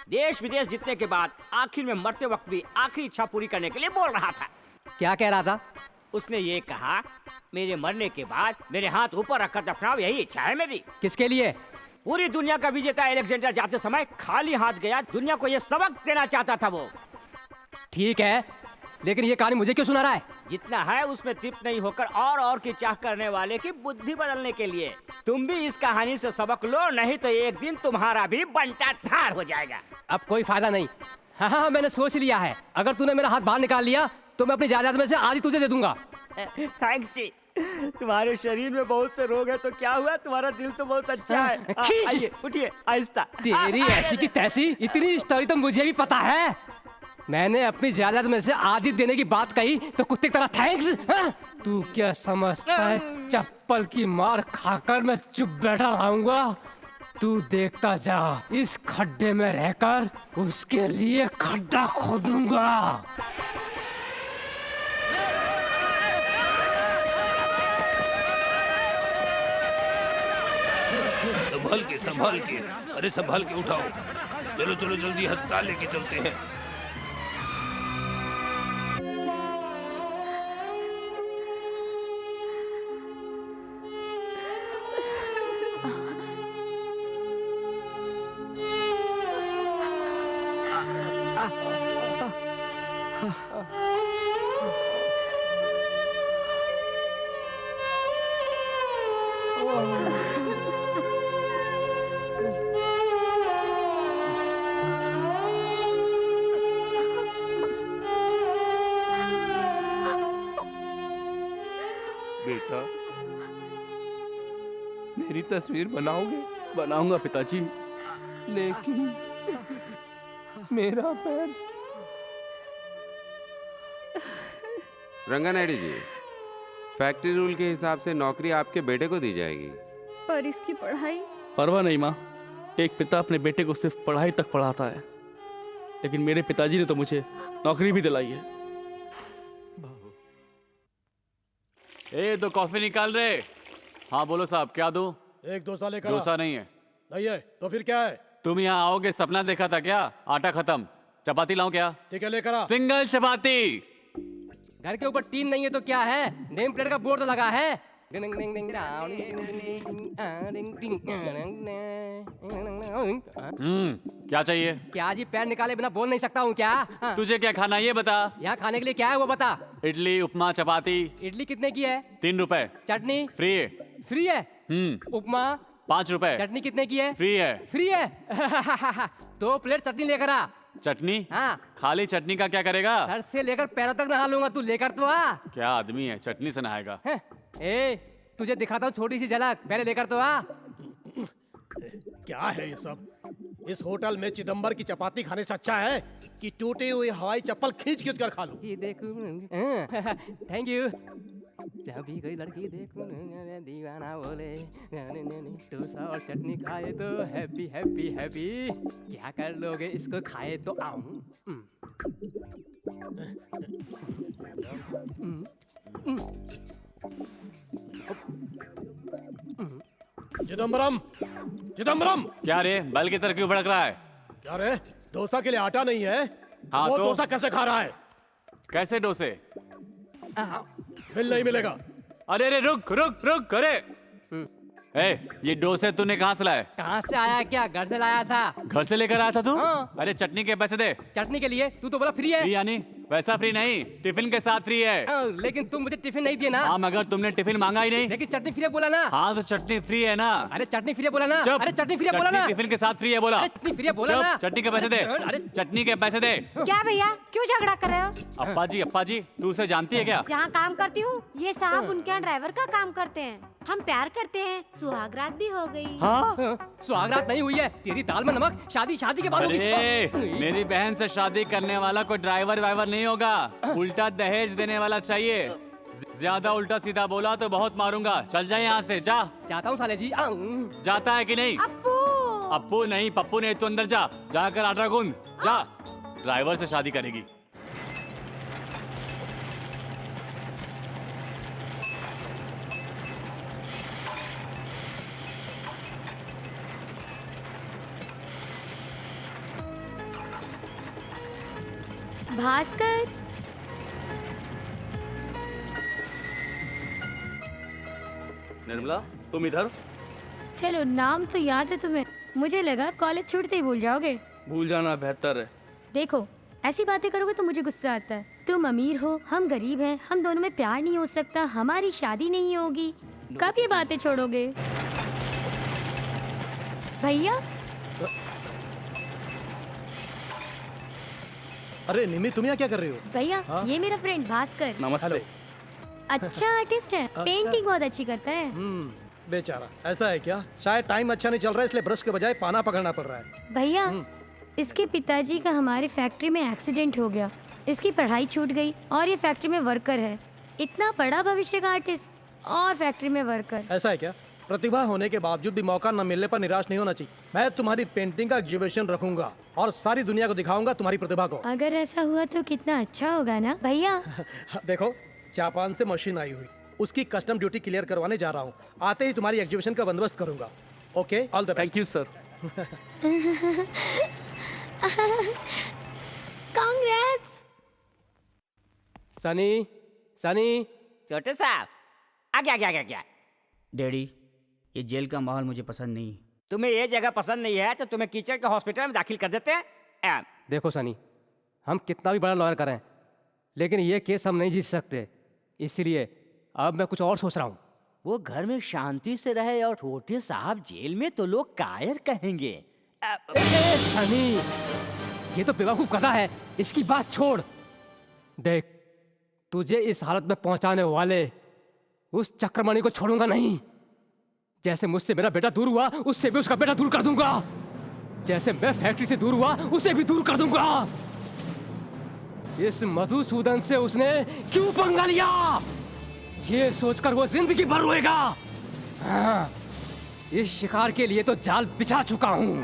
देश विदेश जीतने के बाद आखिर में मरते वक्त भी आखिरी इच्छा पूरी करने के लिए बोल रहा था। क्या कह रहा था? उसने ये कहा, मेरे मरने के बाद मेरे हाथ ऊपर रखकर दफनाओ, यही इच्छा है मेरी। किसके लिए? पूरी दुनिया का विजेता अलेक्जेंडर जाते समय खाली हाथ गया। दुनिया को ये सबक देना चाहता था वो। ठीक है, लेकिन ये कहानी मुझे क्यों सुना रहा है? जितना है उसमें तृप्त नहीं होकर और की चाह करने वाले की बुद्धि बदलने के लिए। तुम भी इस कहानी से सबक लो, नहीं तो एक दिन तुम्हारा भी बंटा धार हो जाएगा। अब कोई फायदा नहीं। हाँ, मैंने सोच लिया है। अगर तूने मेरा हाथ बाहर निकाल लिया तो मैं अपनी जायदाद में से आधी तुझे दे दूंगा। थैंक्स जी। तुम्हारे शरीर में बहुत से रोग है तो क्या हुआ, तुम्हारा दिल तो बहुत अच्छा है। आइए उठिए आहिस्ता। तेरी ऐसी की तैसी इतनी स्टोरी तो मुझे भी पता है। मैंने अपनी जायदाद में से आधी देने की बात कही तो कुत्ते की तरह थैंक्स? तू क्या समझता है चप्पल की मार खाकर मैं चुप बैठा रहूंगा? तू देखता जा, इस खड्डे में रहकर उसके लिए खड्डा खोदूंगा। संभाल के, अरे संभाल के उठाओ। चलो चलो जल्दी अस्पताल लेके चलते हैं। बेटा, मेरी तस्वीर बनाओगे? बनाऊंगा पिताजी। लेकिन मेरा पैर। रंगानायडू जी, फैक्ट्री रूल के हिसाब से नौकरी आपके बेटे को दी जाएगी। पर इसकी पढ़ाई? परवाह नहीं माँ, एक पिता अपने बेटे को सिर्फ पढ़ाई तक पढ़ाता है, लेकिन मेरे पिताजी ने तो मुझे नौकरी भी दिलाई है। ए, दो कॉफी निकाल रहे। हाँ बोलो साहब, क्या दूं? एक डोसा लेकर। डोसा नहीं है। नहीं है तो फिर क्या है? तुम यहाँ आओगे सपना देखा था क्या? आटा खत्म, चपाती लाऊं क्या? ठीक है लेकर आ। सिंगल चपाती। घर के ऊपर टीन नहीं है तो क्या है, नेम प्लेट का बोर्ड तो लगा है। क्या चाहिए? क्या जी, पैर निकाले बिना बोल नहीं सकता हूँ क्या? तुझे क्या खाना है ये बता। यहाँ खाने के लिए क्या है वो बता। इडली, उपमा, चपाती। इडली कितने की है? 3 रुपए। चटनी फ्री है। फ्री है? उपमा 5 रुपए। चटनी कितने की है? फ्री है। फ्री है? 2 प्लेट चटनी लेकर आ। चटनी? हाँ। खाली चटनी का क्या करेगा? सर से लेकर पैरों तक नहा लूंगा, तू लेकर तो आ। क्या आदमी है, चटनी से नहाएगा। ए, तुझे दिखाता हूँ छोटी सी झलक, पहले लेकर तो आ। क्या है ये सब? इस होटल में चिदम्बर की चपाती खाने से अच्छा है कि टूटी हुई हवाई चप्पल खींच खींच कर खा लूं। ये देखो, थैंक यू। जब भी कोई लड़की देखो दीवाना बोले, डोसा और चटनी खाए तो हैप्पी हैप्पी हैप्पी। क्या कर लोगे इसको खाए तो आऊं। चिदम्बरम, चिदम्बरम। क्या रे, बल की तरह क्यों भड़क रहा है? क्या रे, डोसा के लिए आटा नहीं है? हाँ वो तो? डोसा कैसे खा रहा है? कैसे डोसे? बिल नहीं मिलेगा। अरे अरे रुक रुक रुक, अरे ये डोसे तूने कहाँ से लाए? कहाँ से आया क्या, घर से लाया था। घर से लेकर आया था तू? हाँ। अरे चटनी के पैसे दे। चटनी के लिए तू तो बोला फ्री है। फ्री यानी वैसा फ्री नहीं, टिफिन के साथ फ्री है। लेकिन तुम मुझे टिफिन नहीं दिए ना। हाँ, मगर तुमने टिफिन मांगा ही नहीं। लेकिन चटनी फ्री है बोला ना। हाँ तो चटनी फ्री है ना। अरे चटनी फ्री है बोला ना। चुप। अरे चटनी फ्री है बोला ना। टिफिन के साथ फ्री है बोला। अरे चटनी फ्री है बोला ना। चटनी के पैसे दे। अरे चटनी के पैसे दे। क्या भैया, क्यों झगड़ा कर रहे हो? अप्पा जी तू उसे जानती है क्या? जहाँ काम करती हूँ ये साहब उनके यहाँ ड्राइवर का काम करते हैं। हम प्यार करते हैं, सुहागरात भी हो गई। हाँ? सुहागरात नहीं हुई है, तेरी दाल में नमक। शादी शादी के बाद होगी। अरे मेरी बहन से शादी करने वाला कोई ड्राइवर वाइवर नहीं होगा, उल्टा दहेज देने वाला चाहिए। ज्यादा उल्टा सीधा बोला तो बहुत मारूंगा। चल जा यहाँ से, जा। जाता हूँ साले जी। जाता है कि नहीं? अप्पू नहीं, पप्पू नहीं, तू अंदर जा, जाकर आटा गूंद जा। ड्राइवर से शादी करेगी। भास्कर, निर्मला तुम इधर? चलो नाम तो याद है तुम्हें, मुझे लगा कॉलेज छूटते ही भूल जाओगे। भूल जाना बेहतर है। देखो ऐसी बातें करोगे तो मुझे गुस्सा आता है। तुम अमीर हो, हम गरीब हैं, हम दोनों में प्यार नहीं हो सकता, हमारी शादी नहीं होगी। कब ये बातें छोड़ोगे भैया? अरे निमी, तुम यहाँ क्या कर रही हो? भैया हाँ? ये मेरा फ्रेंड भास्कर। नमस्ते। अच्छा आर्टिस्ट है, पेंटिंग बहुत अच्छी करता है। बेचारा। ऐसा है क्या? शायद टाइम अच्छा नहीं चल रहा है इसलिए ब्रश के बजाय पाना पकड़ना पड़ रहा है। भैया इसके पिताजी का हमारे फैक्ट्री में एक्सीडेंट हो गया, इसकी पढ़ाई छूट गई और ये फैक्ट्री में वर्कर है। इतना बड़ा भविष्य का आर्टिस्ट और फैक्ट्री में वर्कर। ऐसा है क्या? प्रतिभा होने के बावजूद भी मौका न मिलने पर निराश नहीं होना चाहिए। मैं तुम्हारी पेंटिंग का एग्जीबिशन रखूंगा और सारी दुनिया को दिखाऊंगा तुम्हारी प्रतिभा को। अगर ऐसा हुआ तो कितना अच्छा होगा ना भैया। देखो जापान से मशीन आई हुई, उसकी कस्टम ड्यूटी क्लियर करवाने जा रहा हूँ। आते ही तुम्हारी एग्जीबिशन का बंदोबस्त करूंगा। Okay, all the best. Thank you sir. Congrats. Sunny, Sunny. छोटे साहब आ गया। डैडी, ये जेल का माहौल मुझे पसंद नहीं। तुम्हें ये जगह पसंद नहीं है तो तुम्हें कीचड़ के हॉस्पिटल में दाखिल कर देते हैं। देखो सनी, हम कितना भी बड़ा लॉयर करें लेकिन ये केस हम नहीं जीत सकते, इसलिए अब मैं कुछ और सोच रहा हूँ। वो घर में शांति से रहे और छोटे साहब जेल में तो लोग कायर कहेंगे। सनी, ये तो बेवकूफ गधा है, इसकी बात छोड़। देख, तुझे इस हालत में पहुंचाने वाले उस चक्रमणि को छोड़ूंगा नहीं। जैसे मुझसे मेरा बेटा दूर हुआ, उससे भी उसका बेटा दूर कर दूंगा। जैसे मैं फैक्ट्री से दूर हुआ, उसे भी दूर कर दूंगा। इस मधुसूदन से उसने क्यों पंगा लिया, ये सोचकर वो जिंदगी भर रोएगा। हाँ, इस शिकार के लिए तो जाल बिछा चुका हूं।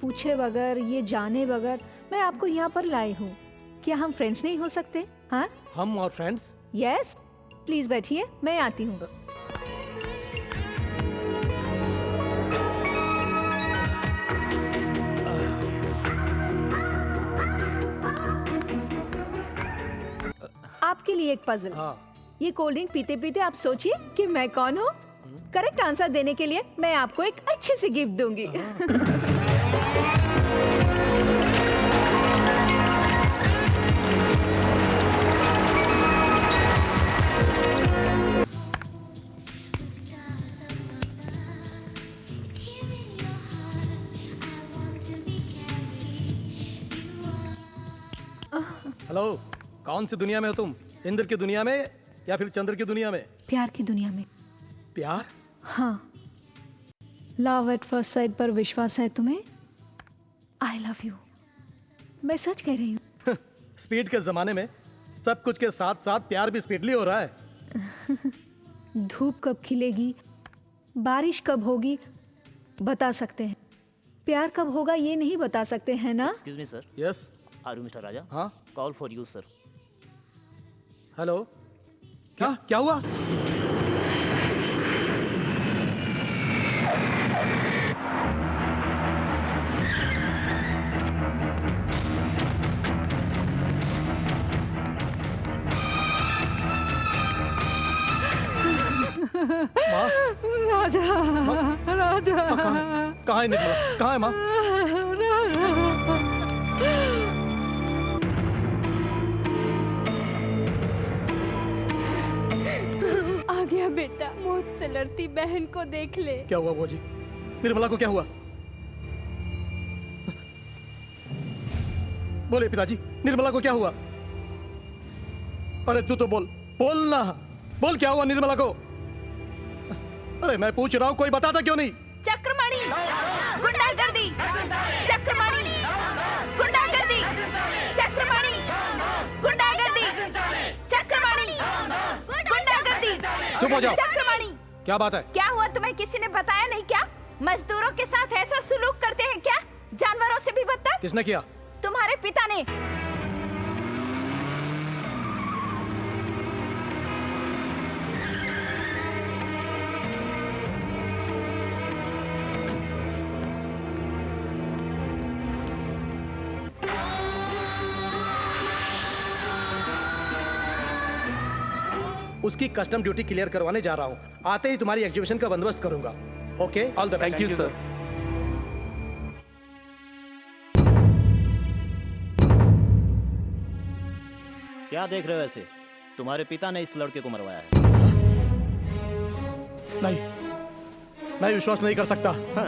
पूछे बगैर, ये जाने बगैर मैं आपको यहाँ पर लाई हूँ। क्या हम फ्रेंड्स नहीं हो सकते? हाँ, हम और फ्रेंड्स? यस, प्लीज बैठिए, मैं आती हूँ। आपके लिए एक पजल। ये कोल्ड ड्रिंक पीते पीते आप सोचिए कि मैं कौन हूँ। करेक्ट आंसर देने के लिए मैं आपको एक अच्छी सी गिफ्ट दूंगी। हेलो, कौन सी दुनिया में हो तुम? इंद्र की दुनिया में या फिर चंद्र की दुनिया में? प्यार की दुनिया में। प्यार? हाँ, लव एट फर्स्ट साइट पर विश्वास है तुम्हें? आई लव यू, मैं सच कह रही हूँ। स्पीड के जमाने में सब कुछ के साथ साथ प्यार भी स्पीडली हो रहा है। धूप कब खिलेगी, बारिश कब होगी बता सकते हैं, प्यार कब होगा ये नहीं बता सकते हैं ना? Excuse me sir. Yes. Are you mister Raja? हाँ। Call for you sir. Hello, क्या हुआ? राजा, राजा, कहाँ है निर्मला? कहाँ है माँ? आ गया बेटा, मुझसे लड़ती बहन को देख ले। क्या हुआ भौजी? निर्मला को क्या हुआ? बोले पिताजी, निर्मला को क्या हुआ? अरे तू तो बोल ना, बोल क्या हुआ निर्मला को? अरे मैं पूछ रहा हूँ, कोई बताता क्यों नहीं? चक्रमणि, गुंडागर्दी, चक्रमणि, गुंडागर्दी, चक्रमणि, गुंडागर्दी, चक्रमणि, गुंडागर्दी। चुप हो जाओ। चक्रमणि, क्या बात है? क्या हुआ? तुम्हें किसी ने बताया नहीं क्या? मजदूरों के साथ ऐसा सुलूक करते हैं क्या? जानवरों से भी बदतर? किसने किया? तुम्हारे पिता ने। उसकी कस्टम ड्यूटी क्लियर करवाने जा रहा हूँ। आते ही तुम्हारी एग्जीबिशन का बंदोबस्त करूंगा। Okay, all the best. Thank you sir. क्या देख रहे हो ऐसे? तुम्हारे पिता ने इस लड़के को मरवाया है। नहीं, मैं विश्वास नहीं कर सकता। हाँ,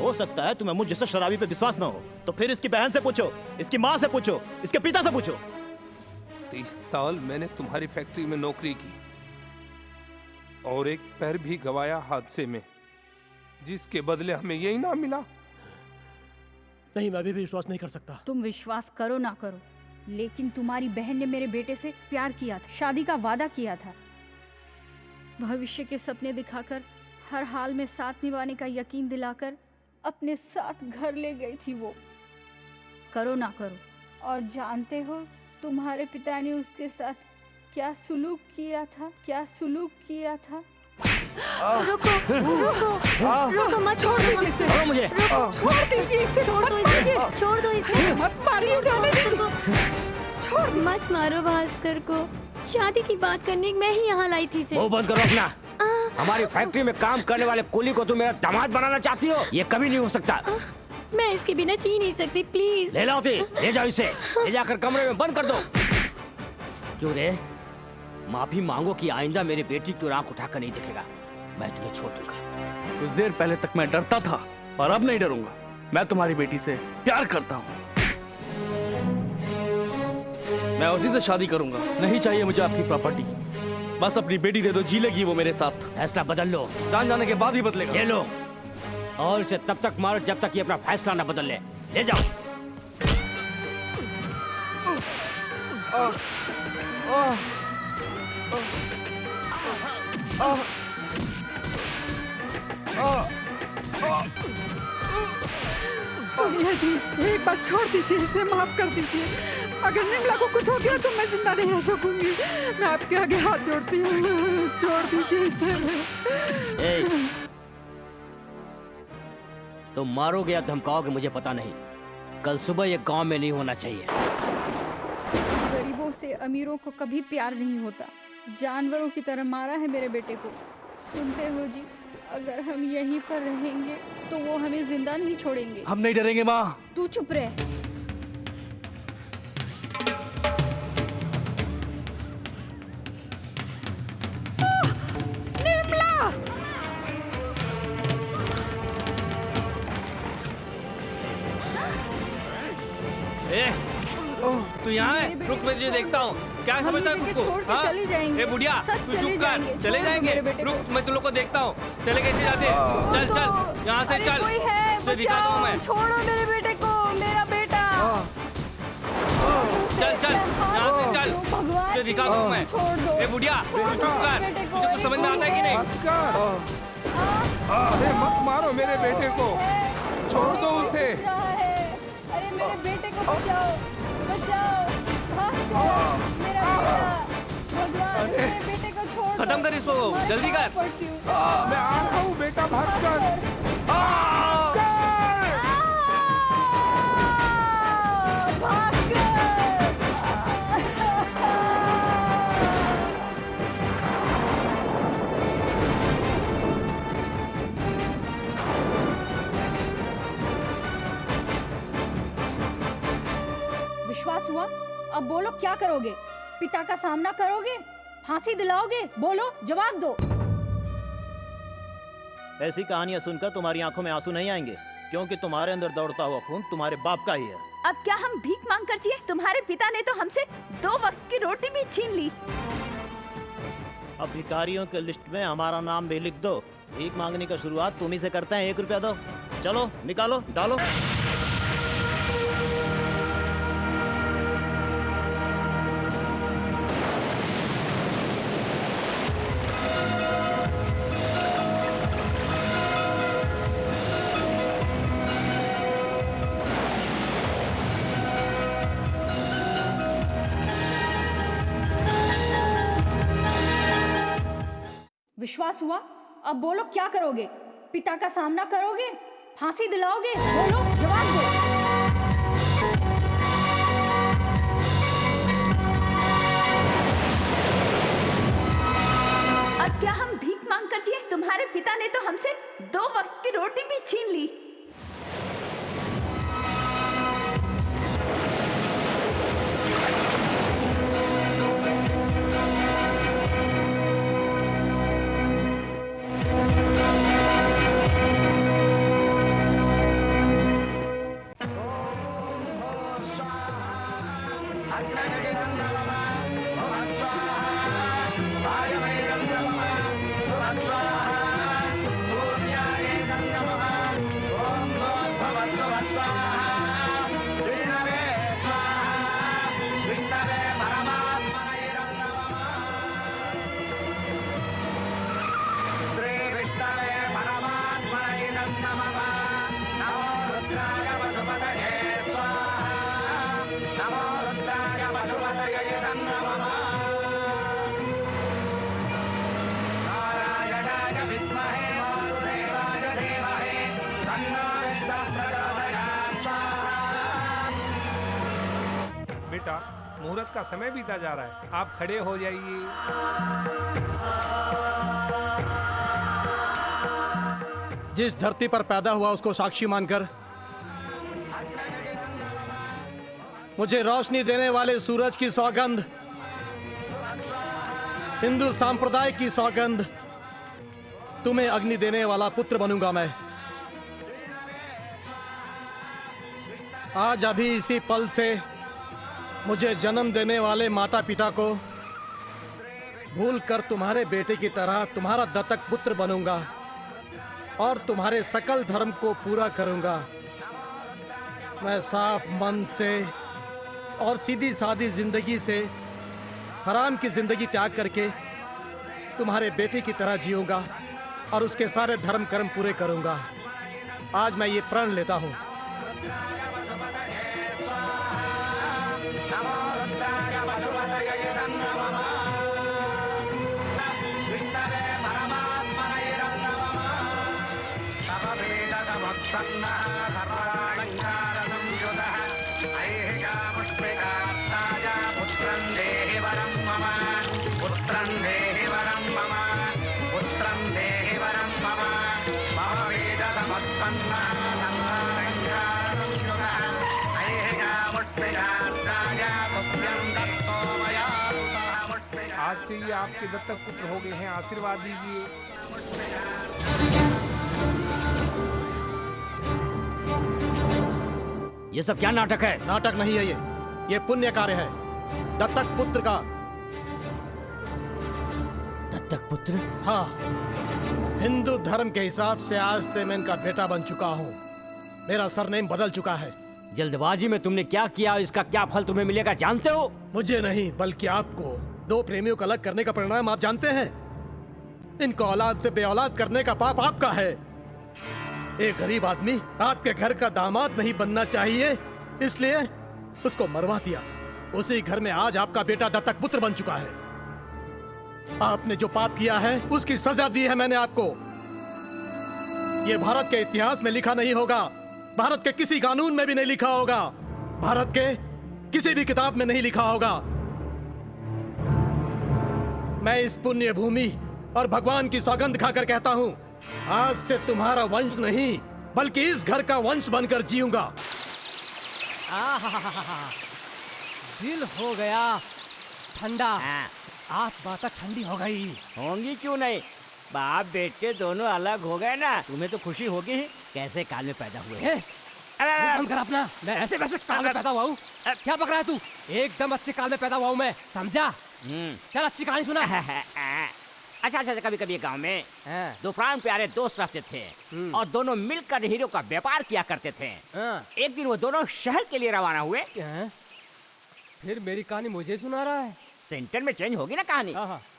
हो सकता है तुम्हें मुझ जैसे शराबी पे विश्वास ना हो, तो फिर इसकी बहन से पूछो, इसकी माँ से पूछो, इसके पिता से पूछो। 30 साल मैंने तुम्हारी फैक्ट्री में नौकरी की और एक पैर भी गवाया हादसे में, जिसके बदले हमें यही ना मिला। नहीं, मैं अभी भी विश्वास नहीं कर सकता। तुम विश्वास करो ना करो, लेकिन तुम्हारी बहन ने मेरे बेटे से प्यार किया था, शादी का वादा किया था, भविष्य के सपने दिखाकर, हर हाल में साथ निभाने का यकीन दिलाकर अपने साथ घर ले गई थी वो। करो ना करो, और जानते हो तुम्हारे पिता ने उसके साथ क्या सुलूक किया था, क्या सुलूक किया था? रुको रुको रुको, मत छोड़ दीजिए इसे, छोड़ो मुझे, छोड़ दीजिए इसे, छोड़ दो इसे, मत मारिए, जाने दीजिए, छोड़, मत मारो भास्कर को। शादी की बात करने मैं ही यहाँ लाई थी इसे। वो बंद करो अपना। हमारी फैक्ट्री में काम करने वाले कुली को तुम मेरा दामाद बनाना चाहती हो? ये कभी नहीं हो सकता। मैं इसके बिना जी नहीं सकती, प्लीज। ले लाओ, ले जाओ इसे, ले जाकर कमरे में बंद कर दो। क्यों रे? माफी मांगो कि आइंदा मेरी बेटी की आंख उठाकर नहीं दिखेगा, मैं तुम्हें छोड़ दूंगा। कुछ देर पहले तक मैं डरता था, और अब नहीं डरूंगा। मैं तुम्हारी बेटी से प्यार करता हूँ, मैं उसी से शादी करूंगा। नहीं चाहिए मुझे आपकी प्रॉपर्टी, बस अपनी बेटी दे दो, जी लेगी वो मेरे साथ। फैसला बदल लो, जान जाने के बाद ही बदलेगा। ले लो, और इसे तब तक मारो जब तक ये अपना फैसला न बदल ले। ले जाओ। सुनिए जी, एक बार छोड़ दीजिए इसे, माफ कर दीजिए। अगर निर्मला को कुछ हो गया तो मैं जिंदा नहीं रह सकूंगी। मैं आपके आगे हाथ जोड़ती हूँ, छोड़ दीजिए इसे। तुम मारोगे या धमकाओगे मुझे पता नहीं, कल सुबह ये गांव में नहीं होना चाहिए। गरीबों से अमीरों को कभी प्यार नहीं होता, जानवरों की तरह मारा है मेरे बेटे को। सुनते हो जी, अगर हम यहीं पर रहेंगे तो वो हमें जिंदा नहीं छोड़ेंगे। हम नहीं डरेंगे माँ। तू चुप रह। निर्मला! तू यहाँ है? रुक, मैं तुझे देखता हूँ। क्या समझता है खुद को? हाँ? ए बुढ़िया, तू चुप कर। चले जाएंगे। रुक, मैं तुम लोग को देखता हूँ। चले कैसे जाते? चल चल, यहाँ से चल। तुझे दिखाता हूँ मैं। छोड़ो मेरे बेटे को, मेरा बेटा। चल चल, यहाँ से चल। तुझे दिखाता हूँ मैं। ए बुढ़िया, तू चुप कर। तुझे कुछ समझ में आता है कि नहीं? अरे मत मारो मेरे बेटे को, छोड़ दो उसे। अरे मेरे बेटे को बचाओ, बचाओ, मेरा बेटा, भगवान मेरे बेटे को छोड़। खत्म कर इसको, जल्दी कर। मैं आ रहा हूँ बेटा, भास्कर। विश्वास हुआ? अब बोलो, क्या करोगे? पिता का सामना करोगे? फांसी दिलाओगे? बोलो, जवाब दो। ऐसी कहानियां सुनकर तुम्हारी आंखों में आंसू नहीं आएंगे, क्योंकि तुम्हारे अंदर दौड़ता हुआ खून तुम्हारे बाप का ही है। अब क्या हम भीख मांग कर जिए? तुम्हारे पिता ने तो हमसे 2 वक्त की रोटी भी छीन ली। अब भिखारियों के लिस्ट में हमारा नाम भी लिख दो। भीख मांगने का शुरुआत तुम ही से करते हैं। 1 रुपया दो, चलो निकालो, डालो। विश्वास हुआ? अब बोलो, क्या करोगे? पिता का सामना करोगे? फांसी दिलाओगे? बोलो, जवाब दो। अब क्या हम भीख मांग कर जिए? तुम्हारे पिता ने तो हमसे 2 वक्त की रोटी भी छीन ली। बेटा, मुहूर्त का समय बीता जा रहा है, आप खड़े हो जाइए। जिस धरती पर पैदा हुआ उसको साक्षी मानकर मुझे रोशनी देने वाले सूरज की सौगंध, हिंदू संप्रदाय की सौगंध, तुम्हें अग्नि देने वाला पुत्र बनूंगा मैं। आज अभी इसी पल से मुझे जन्म देने वाले माता पिता को भूलकर तुम्हारे बेटे की तरह तुम्हारा दत्तक पुत्र बनूंगा और तुम्हारे सकल धर्म को पूरा करूंगा। मैं साफ मन से और सीधी सादी जिंदगी से हराम की जिंदगी त्याग करके तुम्हारे बेटे की तरह जीऊंगा और उसके सारे धर्म कर्म पूरे करूंगा। आज मैं ये प्रण लेता हूँ। आज से ये आपके दत्तक पुत्र हो गए हैं, आशीर्वाद दीजिए। ये सब क्या नाटक है? नाटक नहीं है ये पुण्य कार्य है। दत्तक पुत्र का। दत्तक पुत्र? हाँ, हिंदू धर्म के हिसाब से आज से मैं इनका बेटा बन चुका हूँ। मेरा सरनेम बदल चुका है। जल्दबाजी में तुमने क्या किया, इसका क्या फल तुम्हें मिलेगा जानते हो? मुझे नहीं बल्कि आपको। दो प्रेमियों को अलग करने का परिणाम आप जानते हैं। इनको औलाद से बेऔलाद करने का पाप आपका है। एक गरीब आदमी आपके घर का दामाद नहीं बनना चाहिए, इसलिए उसको मरवा दिया। उसी घर में आज आपका बेटा दत्तक पुत्र बन चुका है। आपने जो पाप किया है उसकी सजा दी है मैंने आपको। ये भारत के इतिहास में लिखा नहीं होगा, भारत के किसी कानून में भी नहीं लिखा होगा, भारत के किसी भी किताब में नहीं लिखा होगा। मैं इस पुण्य भूमि और भगवान की सौगंध खाकर कहता हूँ, आज से तुम्हारा वंश नहीं बल्कि इस घर का वंश बनकर जीऊंगा। दिल हो गया ठंडा। आप बात ठंडी हो गई। होंगी क्यों नहीं, बाप बेटे दोनों अलग हो गए ना, तुम्हें तो खुशी होगी ही। कैसे काल में पैदा हुए? बंद कर अपना। मैं ऐसे वैसे काल में पैदा हुआ हूँ? क्या पकड़ा है तू? एकदम अच्छे काल में पैदा हुआ हूँ मैं, समझा? चल अच्छी कहानी सुना। अच्छा, कभी कभी गांव में दो प्राण प्यारे दोस्त रहते थे और दोनों मिलकर हीरो का व्यापार किया करते थे। एक दिन वो दोनों शहर के लिए रवाना हुए। फिर मेरी कहानी मुझे सुना रहा है? सेंटर में चेंज होगी ना कहानी।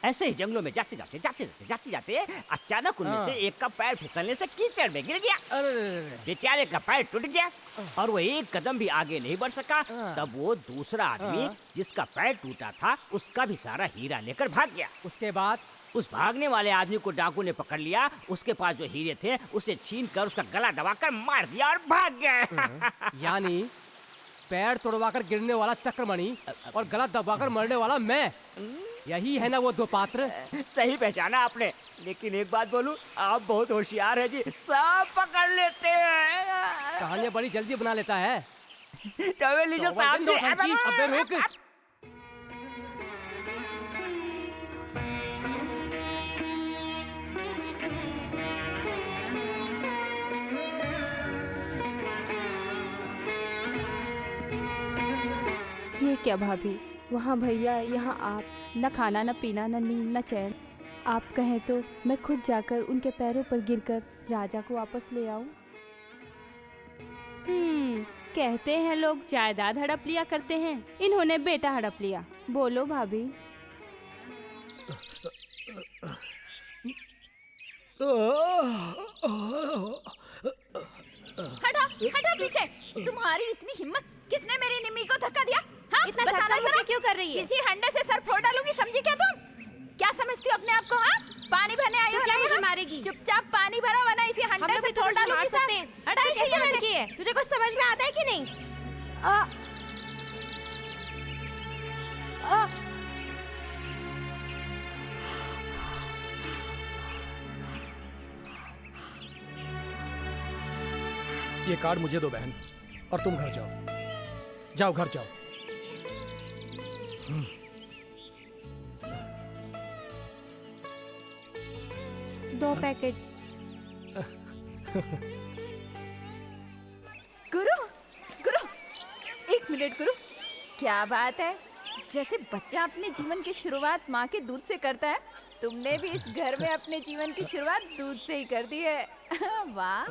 ऐसे ही जंगलों में जाते जाते अचानक उनमें से एक का पैर फिसलने से कीचड़ में गिर गया। बेचारे का पैर टूट गया और वो एक कदम भी आगे नहीं बढ़ सका। तब वो दूसरा आदमी जिसका पैर टूटा था उसका भी सारा हीरा लेकर भाग गया। उसके बाद उस भागने वाले आदमी को डाकू ने पकड़ लिया। उसके पास जो हीरे थे उसे छीन कर उसका गला दबाकर मार दिया और भाग गए। यानी पैर तोड़वाकर गिरने वाला चक्रमणि और गला दबाकर मरने वाला मैं, यही है ना वो दो पात्र? सही पहचाना आपने। लेकिन एक बात बोलूं, आप बहुत होशियार है जी, सब पकड़ लेते हैं। कहानियां बड़ी जल्दी बना लेता है। टॉवेल लीजिए साहब जी। अबे रुक। ये क्या भाभी, वहाँ भैया, यहाँ आप। न खाना, न पीना, न नींद, न चैन। आप कहें तो मैं खुद जाकर उनके पैरों पर गिरकर राजा को वापस ले आऊं। कहते हैं लोग जायदाद हड़प लिया करते हैं, इन्होंने बेटा हड़प लिया। बोलो भाभी। हटा हटा पीछे। तुम्हारी इतनी हिम्मत, किसने मेरी निम्मी को धक्का दिया? हाँ, इतना धक्का मुक्का क्यों कर रही है? किसी हंडे से सर फोड़ डालूंगी, समझी क्या तुम? क्या समझती हो अपने आप को? हाँ, पानी भरने आई हो? क्या मुझे मारेगी? चुपचाप पानी भरा, वरना इसी हंडे से फोड़ डालूंगी सर। हटा, तू कैसी लड़की है? तुझे कुछ समझ में आता है कि नहीं? ये कार्ड मुझे दो बहन, और तुम घर जाओ। जाओ घर जाओ। 2 पैकेट। गुरु, गुरु, 1 मिनट गुरु। क्या बात है, जैसे बच्चा अपने जीवन की शुरुआत माँ के दूध से करता है, तुमने भी इस घर में अपने जीवन की शुरुआत दूध से ही कर दी है। वाह,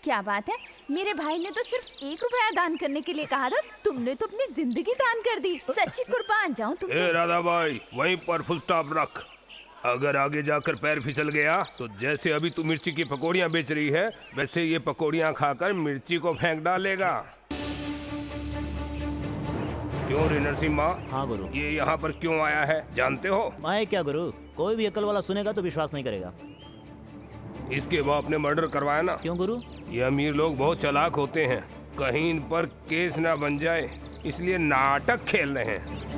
क्या बात है। मेरे भाई ने तो सिर्फ 1 रुपया दान करने के लिए कहा था, तुमने तो अपनी जिंदगी दान कर दी। सच्ची कुर्बान जाऊं तुम। राधा भाई, वहीं पर फुल स्टॉप रख। अगर आगे जाकर पैर फिसल गया तो जैसे अभी तू मिर्ची की पकौड़ियाँ बेच रही है, वैसे ये पकौड़ियाँ खाकर मिर्ची को फेंक डालेगा। क्यों रे नरसिम्हा? हाँ गुरु। ये यहाँ पर क्यों आया है, जानते हो? मैं क्या गुरु, कोई भी अकल वाला सुनेगा तो विश्वास नहीं करेगा। इसके बाप ने मर्डर करवाया ना। क्यों गुरु? ये अमीर लोग बहुत चालाक होते हैं, कहीं इन पर केस ना बन जाए, इसलिए नाटक खेल रहे हैं।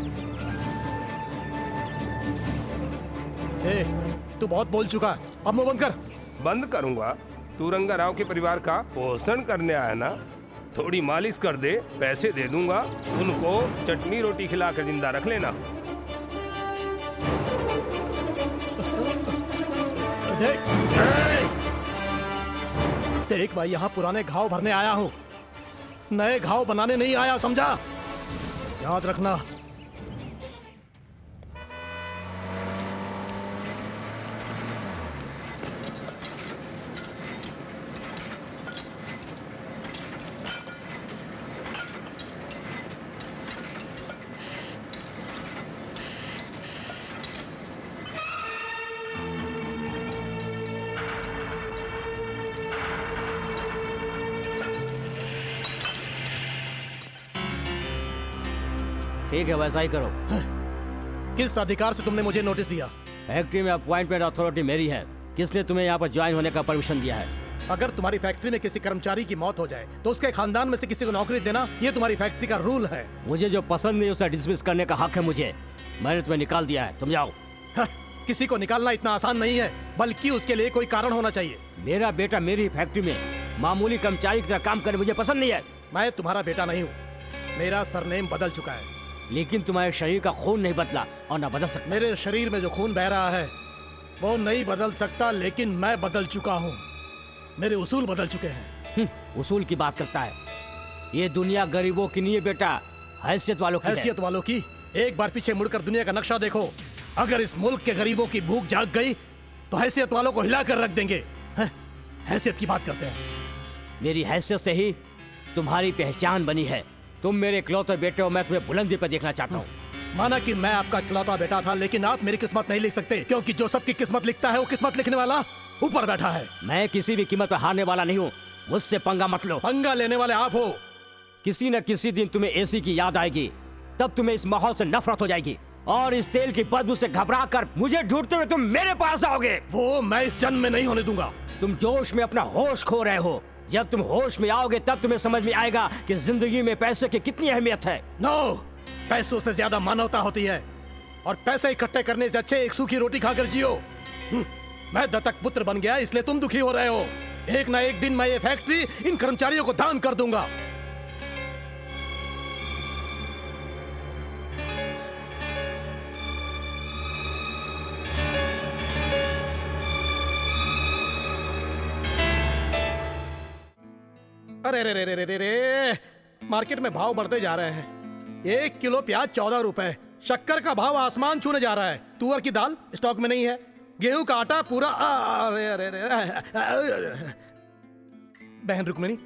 तू बहुत बोल चुका है, अब मुंह बंद कर। बंद करूंगा? तू रंगा राव के परिवार का पोषण करने आया ना, थोड़ी मालिश कर दे, पैसे दे दूंगा, उनको चटनी रोटी खिलाकर जिंदा रख लेना। देख भाई, यहाँ पुराने घाव भरने आया हूँ, नए घाव बनाने नहीं आया, समझा? याद रखना। ठीक है, वैसा ही करो। किस अधिकार से तुमने मुझे नोटिस दिया? फैक्ट्री में अपॉइंटमेंट अथॉरिटी मेरी है। किसने तुम्हें यहाँ पर ज्वाइन होने का परमिशन दिया है? अगर तुम्हारी फैक्ट्री में किसी कर्मचारी की मौत हो जाए तो उसके खानदान में से किसी को नौकरी देना, ये तुम्हारी फैक्ट्री का रूल है। मुझे जो पसंद नहीं उसे डिसमिस करने का हक है मुझे। मैंने तुम्हें निकाल दिया है, तुम जाओ। किसी को निकालना इतना आसान नहीं है, बल्कि उसके लिए कोई कारण होना चाहिए। मेरा बेटा मेरी फैक्ट्री में मामूली कर्मचारी की तरह काम करे मुझे पसंद नहीं है। मैं तुम्हारा बेटा नहीं हूँ, मेरा सरनेम बदल चुका है। लेकिन तुम्हारे शरीर का खून नहीं बदला और न बदल सकता। मेरे शरीर में जो खून बह रहा है वो नहीं बदल सकता, लेकिन मैं बदल चुका हूँ। मेरे उसूल बदल चुके हैं। उसूल की बात करता है। ये दुनिया गरीबों की नहीं है बेटा, हैसियत वालों की। हैसियत वालों की? एक बार पीछे मुड़कर दुनिया का नक्शा देखो। अगर इस मुल्क के गरीबों की भूख जाग गई तो हैसियत वालों को हिला कर रख देंगे। हैसियत की बात करते हैं। मेरी हैसियत से ही तुम्हारी पहचान बनी है। तुम मेरे इकलौते बेटे हो, मैं तुम्हें बुलंदी पर देखना चाहता हूँ। माना कि मैं आपका इकलौता बेटा था, लेकिन आप मेरी किस्मत नहीं लिख सकते, क्योंकि जो सबकी किस्मत लिखता है वो किस्मत लिखने वाला ऊपर बैठा है। मैं किसी भी कीमत पर हारने वाला नहीं हूँ, मुझसे पंगा मत लो। पंगा लेने वाले आप हो। किसी न किसी दिन तुम्हें एसी की याद आएगी, तब तुम्हें इस माहौल से नफरत हो जाएगी और इस तेल की बदबू से घबरा कर मुझे ढूंढते हुए तुम मेरे पास आओगे। वो मैं इस जन्म में नहीं होने दूंगा। तुम जोश में अपना होश खो रहे हो। जब तुम होश में आओगे तब तुम्हें समझ में आएगा कि जिंदगी में पैसे की कितनी अहमियत है। नो, पैसों से ज्यादा मानवता होती है, और पैसे इकट्ठे करने से अच्छे एक सूखी रोटी खाकर जियो। मैं दत्तक पुत्र बन गया, इसलिए तुम दुखी हो रहे हो। एक ना एक दिन मैं ये फैक्ट्री इन कर्मचारियों को दान कर दूंगा। अरे रे रे रे रे रे, मार्केट में भाव बढ़ते जा रहे हैं। 1 किलो प्याज 14 रुपए, शक्कर का भाव आसमान छूने जा रहा है, तुअर की दाल स्टॉक में नहीं है, गेहूं का आटा पूरा अरे अरे अरे। बहन रुक्मिणी,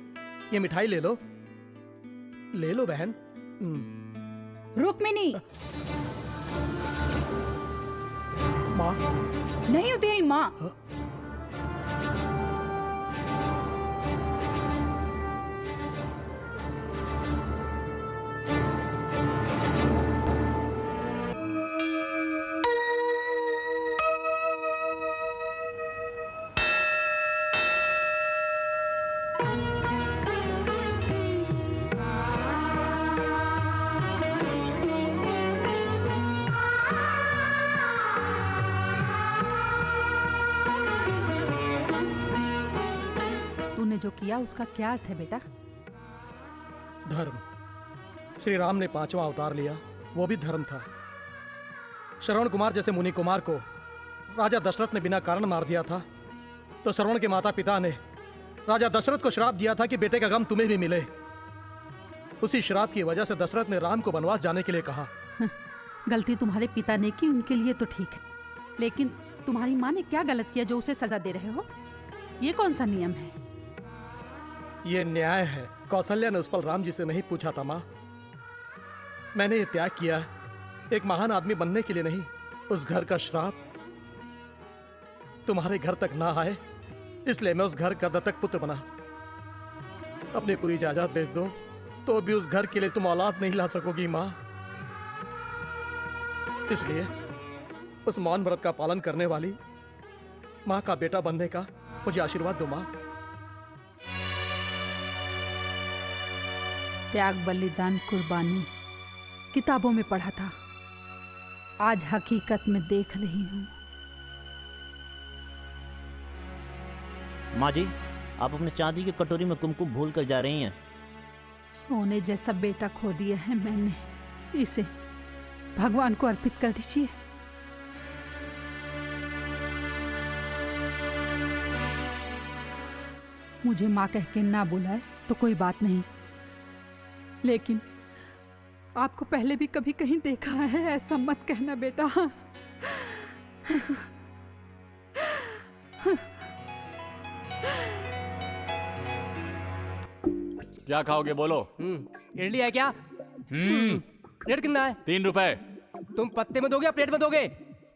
ये मिठाई ले लो बहन। रुक्मिणी, माँ नहीं हो तेरी माँ। जो किया उसका क्या अर्थ है बेटा? धर्म। श्री राम ने 5वां अवतार लिया, वो भी धर्म था। श्रवण कुमार जैसे मुनि कुमार को राजा दशरथ ने बिना कारण मार दिया था, तो श्रवण के माता पिता ने राजा दशरथ को श्राप दिया था कि बेटे का गम तुम्हें भी मिले। उसी श्राप की वजह से दशरथ ने राम को वनवास जाने के लिए कहा। गलती तुम्हारे पिता ने की, उनके लिए तो ठीक है, लेकिन तुम्हारी माँ ने क्या गलत किया जो उसे सजा दे रहे हो? ये कौन सा नियम है? ये न्याय है। कौशल्या ने उस पल राम जी से नहीं पूछा था माँ। मैंने ये त्याग किया है एक महान आदमी बनने के लिए नहीं। उस घर का श्राप तुम्हारे घर तक ना आए, इसलिए मैं उस घर का दत्तक पुत्र बना। अपनी पूरी जायदाद बेच दो तो भी उस घर के लिए तुम औलाद नहीं ला सकोगी माँ। इसलिए उस मौन व्रत का पालन करने वाली माँ का बेटा बनने का मुझे आशीर्वाद दो माँ। त्याग, बलिदान, कुर्बानी किताबों में पढ़ा था, आज हकीकत में देख रही हूँ। माँ जी, आप अपने चांदी की कटोरी में कुमकुम भूल कर जा रही हैं। सोने जैसा बेटा खो दिया है मैंने, इसे भगवान को अर्पित कर दीजिए। मुझे माँ कह के ना बुलाए तो कोई बात नहीं, लेकिन आपको पहले भी कभी कहीं देखा है, ऐसा मत कहना बेटा। क्या खाओगे बोलो? इडली है क्या? प्लेट कितना है? 3 रुपए। तुम पत्ते में दोगे या प्लेट में दोगे?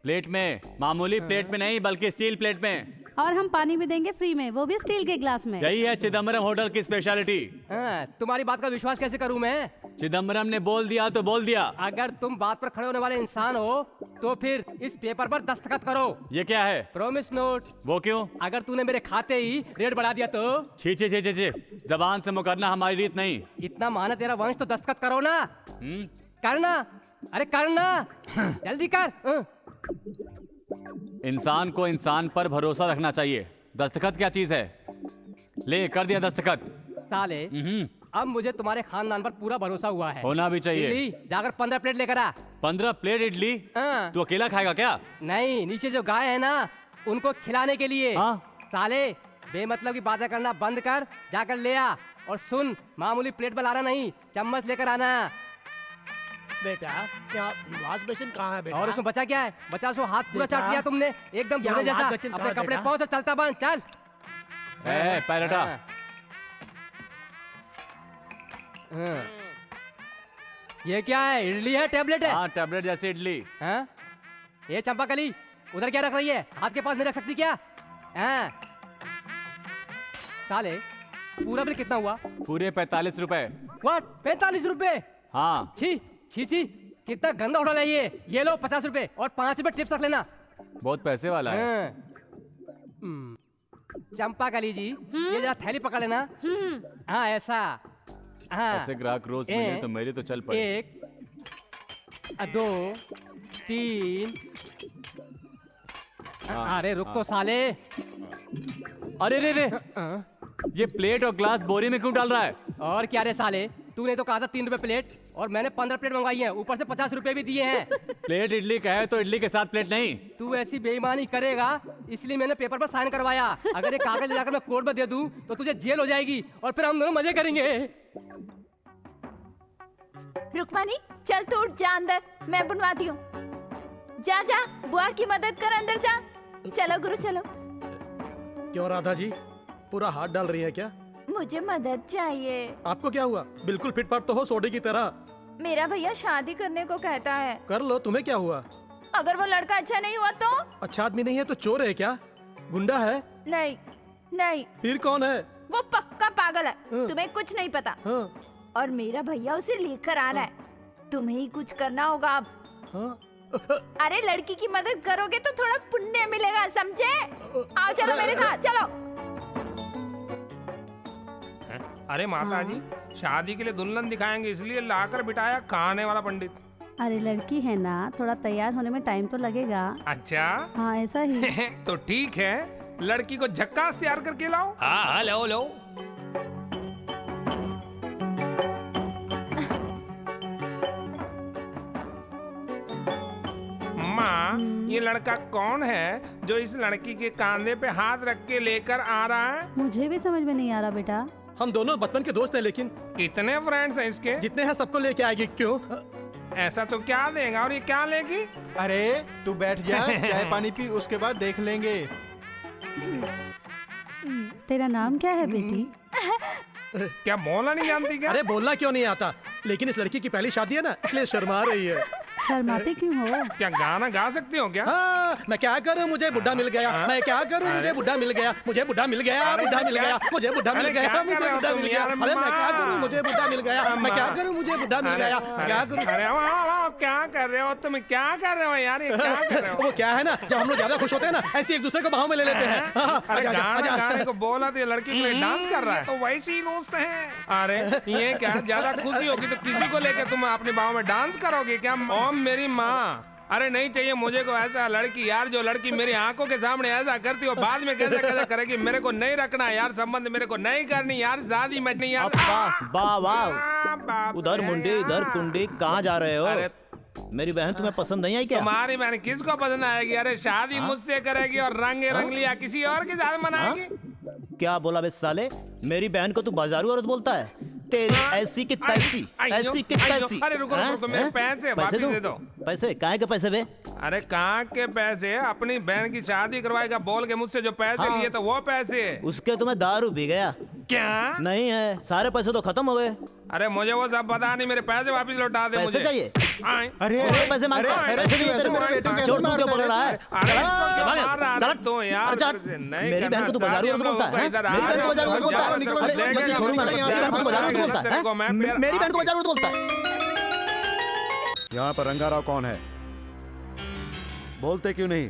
प्लेट में, मामूली प्लेट में नहीं बल्कि स्टील प्लेट में। और हम पानी भी देंगे फ्री में, वो भी स्टील के ग्लास में। यही है चिदम्बरम होटल की स्पेशलिटी। तुम्हारी बात का विश्वास कैसे करूं मैं? चिदम्बरम ने बोल दिया तो बोल दिया। अगर तुम बात पर खड़े होने वाले इंसान हो तो फिर इस पेपर पर दस्तखत करो। ये क्या है? Promise note. वो क्यों? अगर तूने मेरे खाते ही रेट बढ़ा दिया तो? छी छी छी छी छी, जबान से मुकरना हमारी रीत नहीं। इतना माना तेरा वंश तो दस्तखत करो ना। करना, अरे करना, जल्दी कर। इंसान को इंसान पर भरोसा रखना चाहिए। दस्तखत क्या चीज है? ले कर दिया दस्तखत। साले, अब मुझे तुम्हारे खानदान पर पूरा भरोसा हुआ है। होना भी चाहिए। इडली जाकर 15 प्लेट लेकर आ। 15 प्लेट इडली? तू अकेला खाएगा क्या? नहीं, नीचे जो गाय है ना उनको खिलाने के लिए। साले, बेमतलब की बातें करना बंद कर, जाकर ले आ। और सुन, मामूली प्लेट पर लाना नहीं, चम्मच लेकर आना। बेटा, क्या वॉश बेसिन कहाँ है बेटा? और उसमें बचा क्या है? बचा सो हाथ पूरा चाट लिया तुमने, एकदम धोने जैसा। अपने कपड़े पहुंच और चलता बन, चल। पैर हटा। ये क्या है? इडली है, टेबलेट है? हाँ, टेबलेट जैसी इडली। ये चंपाकली उधर क्या रख रही है? हाथ के पास नहीं रख सकती क्या? साले, पूरा बिल कितना हुआ? पूरे 45 रुपए। व्हाट? 45 रुपए? हाँ। छी छी छी, कितना गंदा होटल है ये। ये लो 50 रुपए और 5 रुपए टिप्स रख लेना। बहुत पैसे वाला है। चंपाकली जी, ये जरा थैली पकड़ लेना। हाँ, ऐसा। हाँ, ऐसे ग्राहक रोज मिले तो मेरे तो चल पड़े। 1 2 3। अरे रुक तो साले। अरे रे रे, ये प्लेट और ग्लास बोरी में क्यों डाल रहा है? और क्या रे साले, तूने तो कहा था 3 रुपए प्लेट और मैंने 15 प्लेट मंगवाई है, ऊपर से 50 रुपए भी दिए हैं। प्लेट इडली का है तो इडली के साथ प्लेट नहीं। तू ऐसी बेईमानी करेगा इसलिए मैंने पेपर पर साइन करवाया। अगर ये कागज ले जाकर मैं कोर्ट में दे दूं तो तुझे जेल हो जाएगी और फिर हम दोनों मजे करेंगे। रुक्मणी चल तू उठ जा अंदर, मैं बुनवाती हूँ। जा जा बुआ की मदद कर, अंदर जा। चलो गुरु चलो। क्यों राधा जी, पूरा हाथ डाल रही है क्या? मुझे मदद चाहिए। आपको क्या हुआ? बिल्कुल फिटफाट तो हो सोडे की तरह। मेरा भैया शादी करने को कहता है। कर लो, तुम्हें क्या हुआ? अगर वो लड़का अच्छा नहीं हुआ तो? अच्छा आदमी नहीं है तो चोर है क्या? गुंडा है? नहीं नहीं। फिर कौन है? वो पक्का पागल है, तुम्हें कुछ नहीं पता। और मेरा भैया उसे लेकर आ रहा है, तुम्हें ही कुछ करना होगा अब। अरे लड़की की मदद करोगे तो थोड़ा पुण्य मिलेगा, समझे? आओ चलो मेरे साथ चलो। अरे माता जी, शादी के लिए दुल्हन दिखाएंगे इसलिए लाकर बिठाया खाने वाला पंडित। अरे लड़की है ना, थोड़ा तैयार होने में टाइम तो लगेगा। अच्छा हाँ ऐसा ही। तो ठीक है, लड़की को झक्कास तैयार करके लाओ। हाँ लो लो। माँ, ये लड़का कौन है जो इस लड़की के कांधे पे हाथ रख के लेकर आ रहा है? मुझे भी समझ में नहीं आ रहा बेटा। हम दोनों बचपन के दोस्त हैं, लेकिन कितने फ्रेंड्स हैं इसके? जितने हैं सबको लेके आएगी। क्यों? ऐसा तो क्या देगा और ये क्या लेगी? अरे तू बैठ जा, चाय पानी पी, उसके बाद देख लेंगे। तेरा नाम क्या है बेटी? क्या बोलना नहीं जानती क्या? अरे बोलना क्यों नहीं आता, लेकिन इस लड़की की पहली शादी है ना, इसलिए शर्मा रही है। शर्माते क्यों हो? क्या गाना गा सकती हो क्या? हाँ, मैं क्या करूँ, मुझे बुढ़ा मिल गया। मैं क्या करूँ, मुझे बुढ़ा मिल गया। मुझे बुढ़ा मिल गया, बुढ़ा मिल गया, मुझे बुढ़ा मिल गया, मुझे बुढ़ा मिल गया। अरे मैं क्या करूँ, मुझे बुढ़ा मिल गया। मैं क्या करूँ, मुझे बुढ़ा मिल गया। क्या करूँ? अरे क्या कर रहे हो तुम? क्या कर रहे हो यार, ये क्या कर रहे हो? वो क्या है ना, जब हम लोग ज्यादा खुश होते हैं ना, ऐसे एक दूसरे को बाहों में ले लेते हैं। अरे गाने को बोला तो ये लड़की के लिए डांस कर रहा है। तो वैसे ही दोस्त हैं। अरे ये क्या, ज्यादा खुशी होगी तो किसी को लेकर तुम अपने बाहों में डांस करोगे क्या? ओम मेरी माँ, अरे नहीं चाहिए मुझे को ऐसा लड़की यार, जो लड़की मेरी आंखों के सामने ऐसा करती हो, बाद में कैसा कैसा करेगी। मेरे को नहीं रखना यार संबंध, मेरे को नहीं करनी यार शादी में नहीं यार। वाह वाह, उधर मुंडी इधर कुंडी, कहाँ जा रहे हो? मेरी बहन तुम्हें पसंद नहीं आई क्या? तुम्हारी बहन किसको पसंद आएगी? अरे शादी मुझसे करेगी और रंगे रंगलिया किसी और के साथ मनाएगी। क्या बोला बे साले, मेरी बहन को तू बाजारू औरत बोलता है? तेरी ऐसी की तैसी, ऐसी की तैसी। अरे रुको रुको, मेरे पैसे वापस दे दो। पैसे काहे के पैसे बे? अरे कहाँ के पैसे? अपनी बहन की शादी करवाएगा बोल के मुझसे जो पैसे लिए तो वो पैसे। उसके तुम्हें दारू पी गया क्या? नहीं है, सारे पैसे तो खत्म हो गए। अरे मुझे वो सब पता नहीं, मेरे पैसे वापस लौटा दे। मुझे चाहिए। अरे पैसे मांग, पैसे चाहिए तेरे को। चोर क्यों पकड़ रहा है? तो यार मेरी बहन को तू बाजारू औरत बोलता है? मेरी बहन को बाजारू औरत बोलता है? छोड़ूंगा नहीं, मेरी बहन को बाजारू औरत बोलता है? मेरी बहन को बाजारू औरत बोलता है? यहाँ पर रंगाराव कौन है? बोलते क्यों नहीं?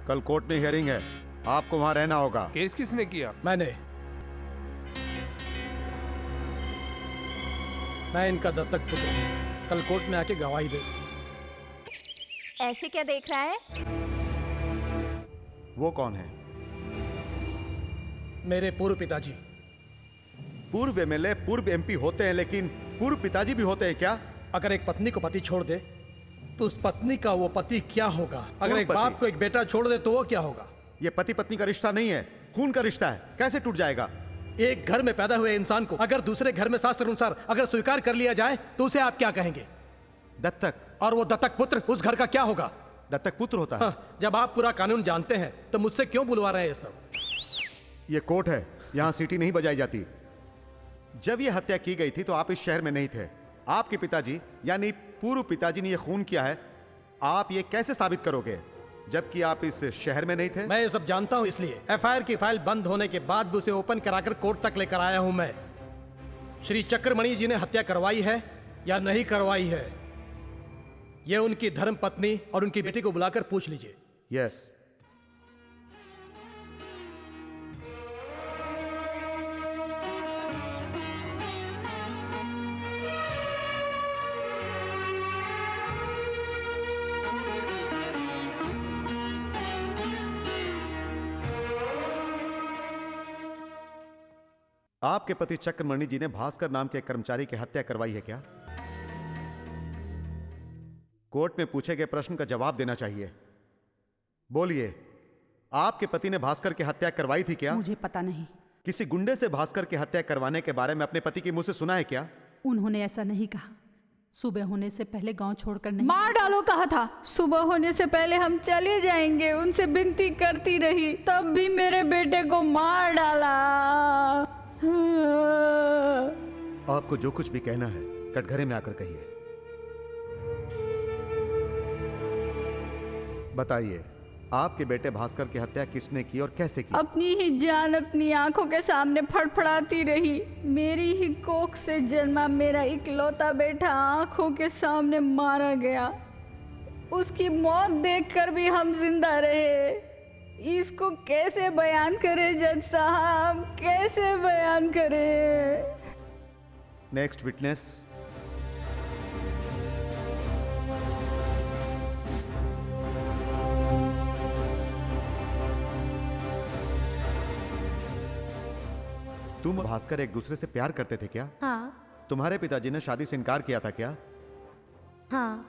कल कोर्ट में हियरिंग है, आपको वहाँ रहना होगा। केस किसने किया? मैं इनका दत्तक पुत्र, कल कोर्ट में आके गवाही दे। ऐसे क्या देख रहा है? वो कौन है? मेरे पूर्व पिताजी। पूर्व एमएलए, पूर्व एमपी होते हैं, लेकिन पूर्व पिताजी भी होते हैं क्या? अगर एक पत्नी को पति छोड़ दे तो उस पत्नी का वो पति क्या होगा? अगर एक बाप को एक बेटा छोड़ दे तो वो क्या होगा? ये पति पत्नी का रिश्ता नहीं है, खून का रिश्ता है, कैसे टूट जाएगा? एक घर में पैदा हुए इंसान को अगर दूसरे घर में शास्त्र अनुसार अगर स्वीकार कर लिया जाए तो उसे आप क्या कहेंगे? दत्तक। और वो दत्तक पुत्र उस घर का क्या होगा? दत्तक पुत्र होता है। हाँ, जब आप पूरा कानून जानते हैं तो मुझसे क्यों बुलवा रहे हैं ये सब? ये कोर्ट है, यहाँ सीटी नहीं बजाई जाती। जब ये हत्या की गई थी तो आप इस शहर में नहीं थे। आपके पिताजी यानी पूर्व पिताजी ने ये खून किया है, आप ये कैसे साबित करोगे जबकि आप इस शहर में नहीं थे? मैं ये सब जानता हूँ, इसलिए एफआईआर की फाइल बंद होने के बाद भी उसे ओपन कराकर कोर्ट तक लेकर आया हूं मैं। श्री चक्रमणि जी ने हत्या करवाई है या नहीं करवाई है, ये उनकी धर्म पत्नी और उनकी बेटी को बुलाकर पूछ लीजिए। यस। आपके पति चक्रमणि जी ने भास्कर नाम के एक कर्मचारी की हत्या करवाई है क्या? कोर्ट में पूछे गए प्रश्न का जवाब देना चाहिए। बोलिए, आपके पति ने भास्कर की हत्या करवाई थी क्या? मुझे पता नहीं। किसी गुंडे से भास्कर की हत्या करवाने के बारे में अपने पति के मुंह से सुना है क्या? उन्होंने ऐसा नहीं कहा। सुबह होने से पहले गांव छोड़कर नहीं। मार डालो कहा था। सुबह होने से पहले हम चले जाएंगे, उनसे विनती करती रही, तब भी मेरे बेटे को मार डाला। आपको जो कुछ भी कहना है कटघरे में आकर कहिए। बताइए, आपके बेटे भास्कर की हत्या किसने की और कैसे की? अपनी ही जान अपनी आंखों के सामने फड़फड़ाती रही। मेरी ही कोख से जन्मा मेरा इकलौता बेटा आंखों के सामने मारा गया। उसकी मौत देखकर भी हम जिंदा रहे। इसको कैसे बयान करें जज साहब, कैसे बयान करें? Next witness. तुम भास्कर एक दूसरे से प्यार करते थे क्या? हाँ। तुम्हारे पिताजी ने शादी से इनकार किया था क्या? हाँ।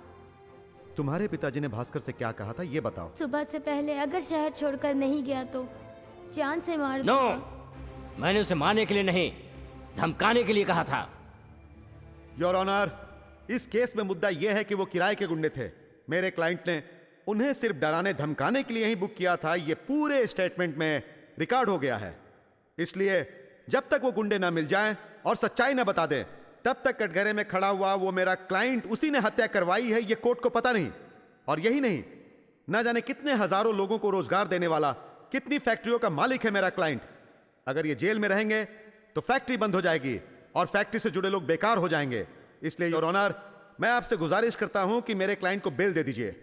तुम्हारे पिताजी ने भास्कर से क्या कहा था ये बताओ। सुबह से पहले अगर शहर छोड़कर नहीं गया तो जान से मार नो, दूंगा। मैंने उसे मारने के लिए नहीं, धमकाने के लिए कहा था। योर ऑनर, इस केस में मुद्दा यह है कि वो किराए के गुंडे थे। मेरे क्लाइंट ने उन्हें सिर्फ डराने धमकाने के लिए ही बुक किया था। ये पूरे स्टेटमेंट में रिकॉर्ड हो गया है। इसलिए जब तक वो गुंडे ना मिल जाएं और सच्चाई ना बता दें, तब तक कटघरे में खड़ा हुआ वो मेरा क्लाइंट, उसी ने हत्या करवाई है, ये कोर्ट को पता नहीं। और यही नहीं, ना जाने कितने हजारों लोगों को रोजगार देने वाला, कितनी फैक्ट्रियों का मालिक है मेरा क्लाइंट। अगर ये जेल में रहेंगे तो फैक्ट्री बंद हो जाएगी और फैक्ट्री से जुड़े लोग बेकार हो जाएंगे। इसलिए योर ऑनर, मैं आपसे गुजारिश करता हूं कि मेरे क्लाइंट को बेल दे दीजिए।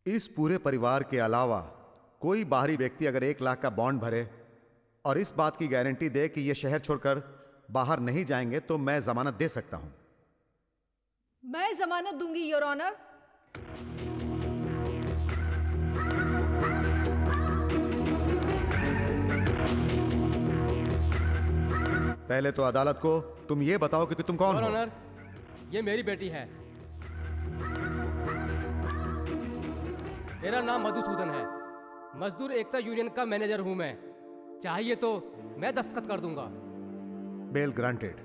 इस पूरे परिवार के अलावा कोई बाहरी व्यक्ति अगर 1 लाख का बॉन्ड भरे और इस बात की गारंटी दे कि ये शहर छोड़कर बाहर नहीं जाएंगे तो मैं जमानत दे सकता हूं। मैं जमानत दूंगी योर ऑनर। पहले तो अदालत को तुम ये बताओ कि तुम कौन योर हो? ऑनर, ये मेरी बेटी है। मेरा नाम मधुसूदन है। मजदूर एकता यूनियन का मैनेजर हूं मैं। चाहिए तो मैं दस्तखत कर दूंगा। Bell granted.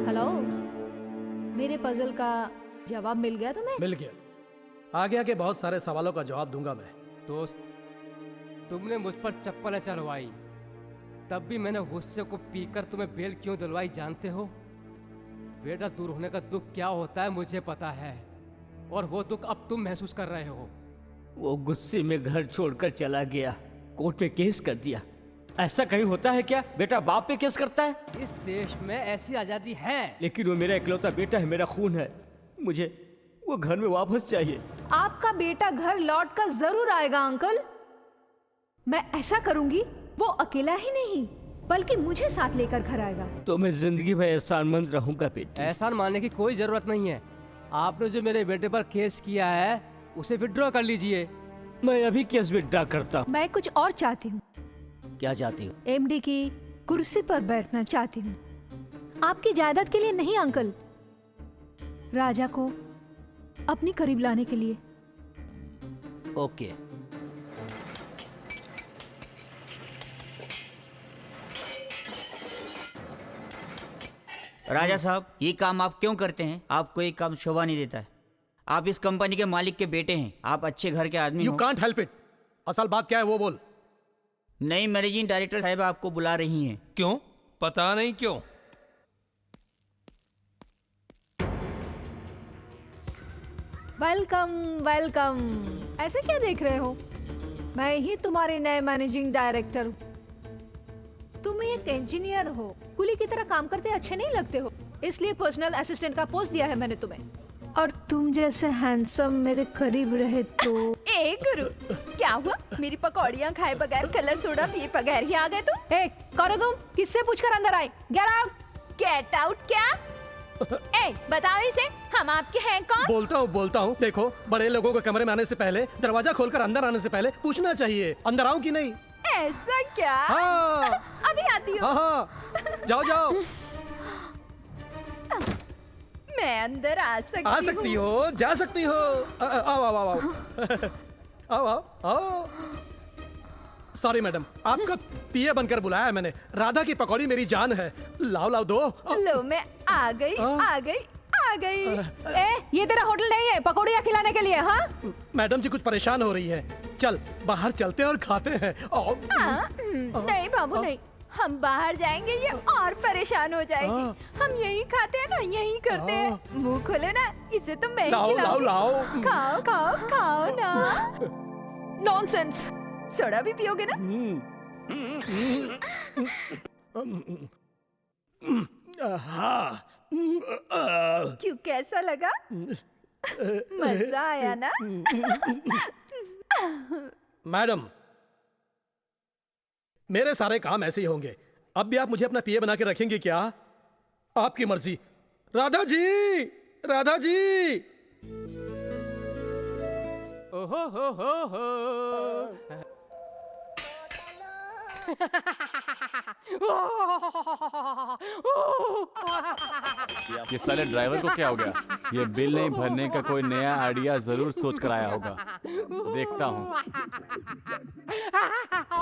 हेलो, मेरे पजल का जवाब मिल गया तुम्हें? मिल गया। आगे आके बहुत सारे सवालों का जवाब दूंगा मैं। दोस्त, तुमने मुझ पर चप्पलें चलवाई, तब भी मैंने गुस्से को पीकर तुम्हें बेल क्यों दिलवाई जानते हो? बेटा दूर होने का दुख क्या होता है मुझे पता है, और वो दुख अब तुम महसूस कर रहे हो। वो गुस्से में घर छोड़कर चला गया, कोर्ट में केस कर दिया। ऐसा कहीं होता है क्या? बेटा बाप पे केस करता है? इस देश में ऐसी आजादी है। लेकिन वो मेरा इकलौता बेटा है, मेरा खून है। मुझे वो घर में वापस चाहिए। आपका बेटा घर लौट कर जरूर आएगा अंकल। मैं ऐसा करूंगी, वो अकेला ही नहीं बल्कि मुझे साथ लेकर घर आएगा। तो मैं जिंदगी भर एहसानमंद रहूंगा बेटी। एहसान मानने की कोई जरूरत नहीं है। आपने जो मेरे बेटे पर केस किया है उसे विड्रॉ कर लीजिए। मैं अभी केस विड्रॉ करता हूँ। मैं कुछ और चाहती हूँ। क्या चाहती हूँ? एमडी की कुर्सी पर बैठना चाहती हूँ। आपकी जायदाद के लिए नहीं अंकल, राजा को अपनी करीब लाने के लिए। ओके। राजा साहब, ये काम आप क्यों करते हैं? आपको ये काम शोभा नहीं देता है। आप इस कंपनी के मालिक के बेटे हैं, आप अच्छे घर के आदमी You can't help it। असल बात क्या है वो बोल। नई मैनेजिंग डायरेक्टर साहब आपको बुला रही हैं। क्यों? पता नहीं क्यों। Welcome welcome. ऐसे क्या देख रहे हो? मैं ही तुम्हारे नए मैनेजिंग डायरेक्टर हूँ। तुम एक इंजीनियर हो, कुली की तरह काम करते अच्छे नहीं लगते हो, इसलिए पर्सनल असिस्टेंट का पोस्ट दिया है मैंने तुम्हें। और तुम जैसे हैंडसम मेरे करीब रहे तो। ए गुरु, क्या हुआ? मेरी पकौड़ियाँ खाए बगैर, कलर सोडा पिए बगैर ही आ गए तुम? ए, कौन हो तुम? किससे पूछकर अंदर आए? Get out. गेट आउट क्या? ए, बताओ इसे, हम आपके हैं कौन? बोलता हूँ। देखो, बड़े लोगों के कमरे में आने से पहले, दरवाजा खोलकर अंदर आने से पहले पूछना चाहिए अंदर आऊं कि नहीं। ऐसा क्या? हाँ। अभी आती हूँ। हाँ, जाओ जाओ। मैं अंदर आ सकती हो, जा सकती हो। आओ आओ आओ आओ आओ आओ आओ। सॉरी मैडम, आपका पीए बनकर बुलाया है मैंने। राधा की पकौड़ी मेरी जान है। लाओ लाओ दो। लो मैं आ गई आ गई आ गई। ये तेरा होटल नहीं है पकौड़ियाँ खिलाने के लिए। हाँ मैडम जी कुछ परेशान हो रही है, चल बाहर चलते हैं और खाते हैं। नहीं बाबू नहीं, हम बाहर जाएंगे ये और परेशान हो जाएगी। हम यही खाते हैं ना, यही करते हैं। मुंह खोले ना, इसे तो मैं ही लाओ लाओ खिलाऊंगी। लाओ। खाओ खाओ खाओ ना। नॉनसेंस। सोडा भी पियोगे ना? हाँ। क्यों, कैसा लगा? मजा आया ना? मैडम मेरे सारे काम ऐसे ही होंगे। अब भी आप मुझे अपना पीए बना के रखेंगे क्या? आपकी मर्जी। राधा जी, राधा जी। ओहो हो। ये साले ड्राइवर को क्या हो गया? ये बिल नहीं भरने का कोई नया आइडिया जरूर सोच कर आया होगा। देखता हूँ।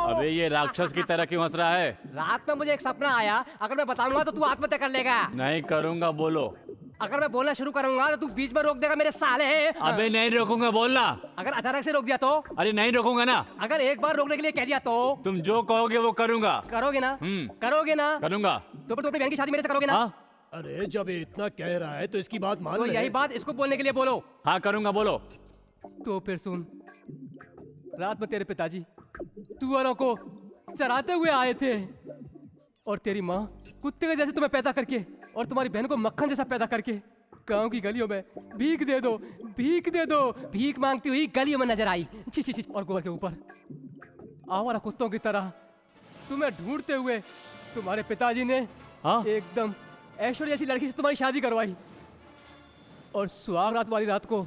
अबे ये राक्षस की तरह क्यों हंस रहा है? रात में मुझे एक सपना आया, अगर मैं बताऊंगा तो तू आत्महत्या कर लेगा। नहीं करूँगा, बोलो। अगर मैं बोलना शुरू करूंगा तो तू बीच में रोक देगा मेरे साले। अबे नहीं रोकूंगा, बोलना। अगर अचानक से रोक दिया तो? अरे नहीं रोकूंगा ना। अगर एक बार रोकने के लिए कह दिया तो? तुम जो कहोगे वो करूंगा। करोगे ना? करोगे ना? करूंगा। तो फिर तू अपनी बहन की शादी मेरे से करोगे ना? अरे जब ये इतना कह रहा है तो इसकी बात मान तो ले। यही बात इसको बोलने के लिए बोलो। हाँ करूंगा, बोलो। तो फिर सुन, रात में तेरे पिताजी तुअरों को चराते हुए आए थे और तेरी माँ कुत्ते के जैसे तुम्हें पैदा करके और तुम्हारी बहन को मक्खन जैसा पैदा करके गांव की गलियों में भीख दे दो, भीख दे दो, भीख मांगती हुई गलियों में नजर आई। छी और गोबर के ऊपर आवारा कुत्तों की तरह तुम्हें ढूंढते हुए तुम्हारे पिताजी ने एकदम ऐश्वर्या जैसी लड़की से तुम्हारी शादी करवाई और सुहाग रात वाली रात को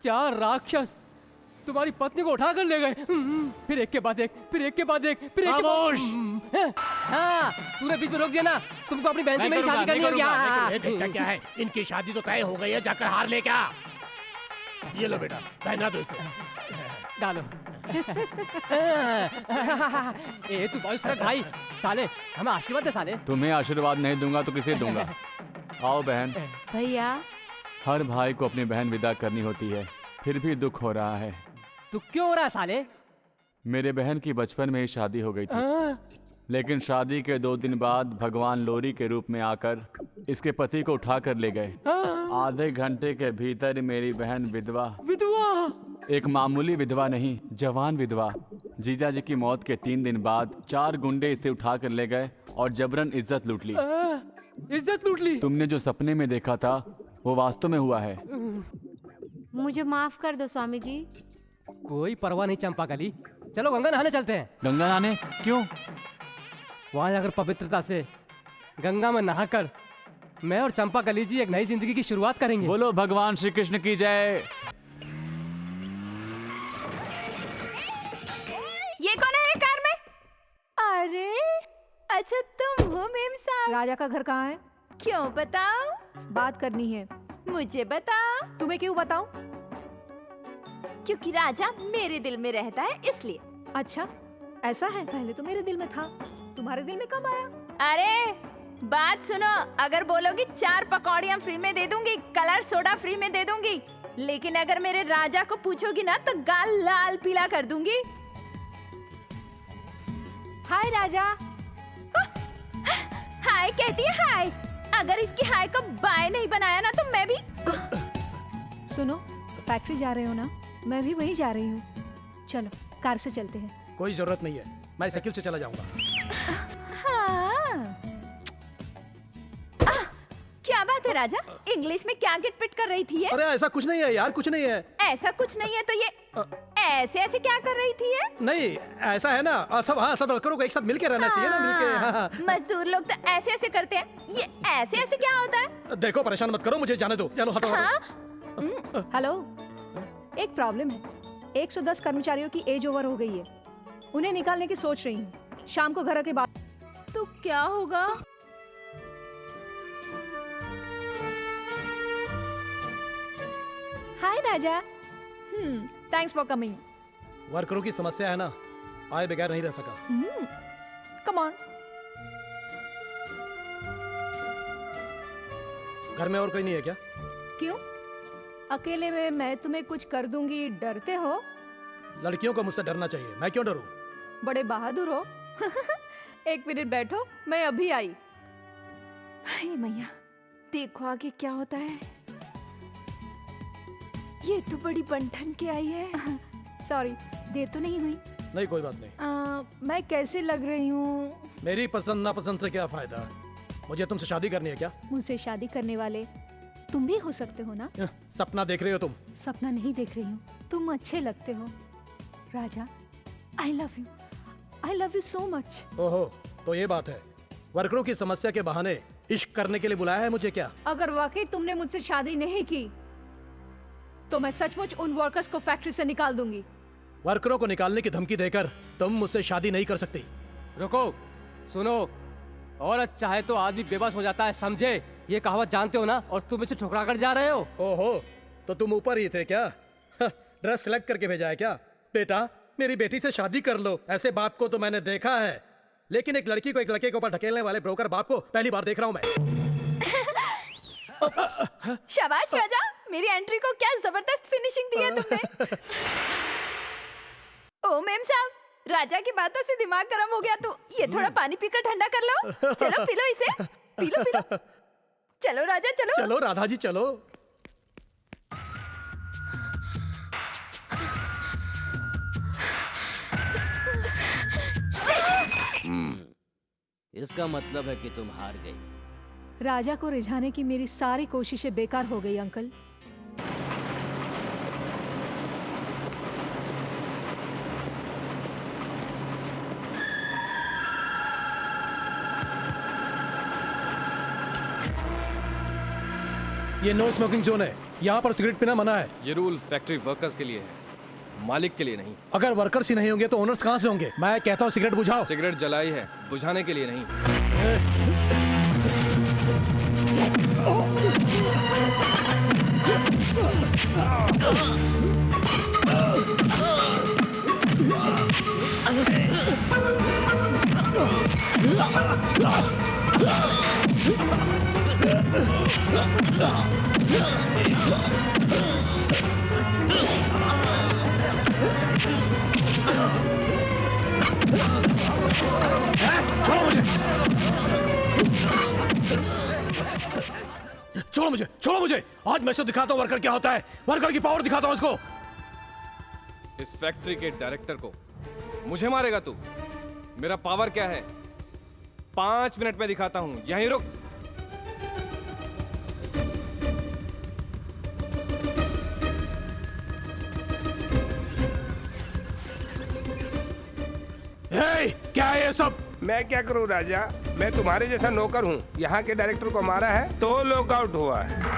4 राक्षस तुम्हारी पत्नी को उठा कर ले गए। फिर एक के बाद एक, फिर एक के बाद एक, फिर एक के बाद। हाँ, तूने बीच में रोक दिया ना। तुमको अपनी बहन से मेरी शादी करनी है क्या? क्या है, इनकी शादी तो तय हो गई है, जाकर हार ले क्या? ये लो बेटा, पहना दो इसे। डालो। ए तू बहुत सारा भाई, साले हमें आशीर्वाद दे साले। तुम्हें आशीर्वाद नहीं दूंगा तो किसे दूंगा? आओ बहन। भैया, हर भाई को अपनी बहन विदा करनी होती है, फिर भी दुख हो रहा है। दुख क्यों हो रहा है साले? मेरे बहन की बचपन में ही शादी हो गई थी, लेकिन शादी के 2 दिन बाद भगवान लोरी के रूप में आकर इसके पति को उठा कर ले गए। आधे घंटे के भीतर मेरी बहन विधवा। एक मामूली विधवा नहीं, जवान विधवा। जीजा जी की मौत के 3 दिन बाद 4 गुंडे इसे उठा कर ले गए और जबरन इज्जत लूट ली। इज्जत लूट ली? तुमने जो सपने में देखा था वो वास्तव में हुआ है। मुझे माफ कर दो स्वामी जी। कोई परवाह नहीं चंपा कली, चलो गंगा नहाने चलते हैं। गंगा नहाने क्यों? वहां जाकर पवित्रता से गंगा में नहाकर मैं और चंपा कली जी एक नई जिंदगी की शुरुआत करेंगे। बोलो भगवान श्री कृष्ण की जय। ये कौन है कार में? अरे अच्छा तुम हो मेम साहब। राजा का घर कहाँ है? क्यों बताओ? बात करनी है। मुझे बताओ। तुम्हें क्यों बताऊं? क्योंकि राजा मेरे दिल में रहता है इसलिए। अच्छा ऐसा है? पहले तो मेरे दिल में था, तुम्हारे दिल में कब आया? अरे बात सुनो, अगर बोलोगी 4 पकौड़ियाँ फ्री में दे दूंगी, कलर सोडा फ्री में दे दूंगी, लेकिन अगर मेरे राजा को पूछोगी ना तो गाल लाल पीला कर दूंगी। हाय राजा। हाय कहती है हाय। अगर इसकी हाय को बाय नहीं बनाया ना तो मैं भी। सुनो, फैक्ट्री जा रहे हो ना? मैं भी वहीं जा रही हूँ। चलो कार से चलते हैं। कोई जरूरत नहीं है, मैं साइकिल से चला जाऊंगा। हाँ। क्या बात है राजा, इंग्लिश में क्या गिटपिट कर रही थी ये? अरे ऐसा कुछ नहीं है यार, कुछ नहीं है। ऐसा कुछ नहीं है तो ये ऐसे ऐसे क्या कर रही थी ये? नहीं ऐसा है ना, सब वर्करों को एक साथ मिलके रहना चाहिए ना, मिलके। हाँ। मजदूर लोग तो ऐसे ऐसे करते हैं, ये ऐसे ऐसे क्या होता है? देखो परेशान मत करो, मुझे जाने दो। चलो हटो। हाँ? हेलो, एक प्रॉब्लम है। 110 कर्मचारियों की एज ओवर हो गई है, उन्हें निकालने की सोच रही हूँ। शाम को घर के बाद। तो क्या होगा? Hi Raja. Thanks for coming. वर्करों की समस्या है ना, आए बगैर नहीं रह सका। Come on. घर में और कोई नहीं है क्या? क्यों? अकेले में मैं तुम्हें कुछ कर दूंगी, डरते हो? लड़कियों को मुझसे डरना चाहिए, मैं क्यों डरूं? बड़े बहादुर हो। एक मिनट बैठो, मैं अभी आई। हाय मैया, देखो आगे क्या होता है। ये तो बड़ी बनठन के आई है। सॉरी, देर तो नहीं हुई? नहीं, कोई बात नहीं। मैं कैसे लग रही हूँ? मेरी पसंद नापसंद से क्या फायदा? मुझे तुमसे शादी करनी है क्या? मुझसे शादी करने वाले तुम भी हो सकते हो ना? सपना देख रहे हो तुम? सपना नहीं देख रही हूँ, तुम अच्छे लगते हो Raja. I love you so much. ओहो, तो ये बात है। वर्करों की समस्या के बहाने इश्क करने के लिए बुलाया है मुझे क्या? अगर वाकई तुमने मुझसे शादी नहीं की तो मैं सचमुच उन वर्कर्स को फैक्ट्री से निकाल दूंगी। वर्करों को निकालने की धमकी देकर तुम मुझसे शादी नहीं कर सकती। रुको, सुनो। औरत चाहे तो आदमी बेबस हो जाता है, समझे? ये कहावत जानते हो ना? और तुम इसे ठुकरा कर जा रहे हो। ओहो, तो तुम ऊपर ही थे क्या? ड्रेस सेलेक्ट करके भेजा है क्या? बेटा, मेरी बेटी से शादी कर लो। ऐसे बाप को तो मैंने देखा है, लेकिन एक लड़की को एक लड़के के ऊपर ढकेलने वाले ब्रोकर बाप को पहली बार देख रहा हूँ मैं। शाबाश राजा, मेरी एंट्री को क्या जबरदस्त फिनिशिंग दी है तुमने। ओ मेम साहब, राजा की बातों से दिमाग गर्म हो गया तो ये थोड़ा पानी पीकर ठंडा कर लो। चलो पी लो इसे, पी लो। चलो राजा, चलो। चलो राधा जी, चलो। इसका मतलब है कि तुम हार गई। राजा को रिझाने की मेरी सारी कोशिशें बेकार हो गई अंकल। ये नो स्मोकिंग जोन है, यहाँ पर सिगरेट पीना मना है। ये रूल फैक्ट्री वर्कर्स के लिए है, मालिक के लिए नहीं। अगर वर्कर्स ही नहीं होंगे तो ओनर्स कहाँ से होंगे? मैं कहता हूँ सिगरेट बुझाओ। सिगरेट जलाई है, बुझाने के लिए नहीं। छोड़ो मुझे। आज मैं इसको दिखाता हूँ वर्कर क्या होता है। वर्कर की पावर दिखाता हूँ इसको। इस फैक्ट्री के डायरेक्टर को मुझे मारेगा तू? मेरा पावर क्या है 5 मिनट में दिखाता हूं, यहीं रुक। क्या है ये सब? मैं क्या करूं राजा, मैं तुम्हारे जैसा नौकर हूं। यहाँ के डायरेक्टर को मारा है तो लॉकआउट हुआ है।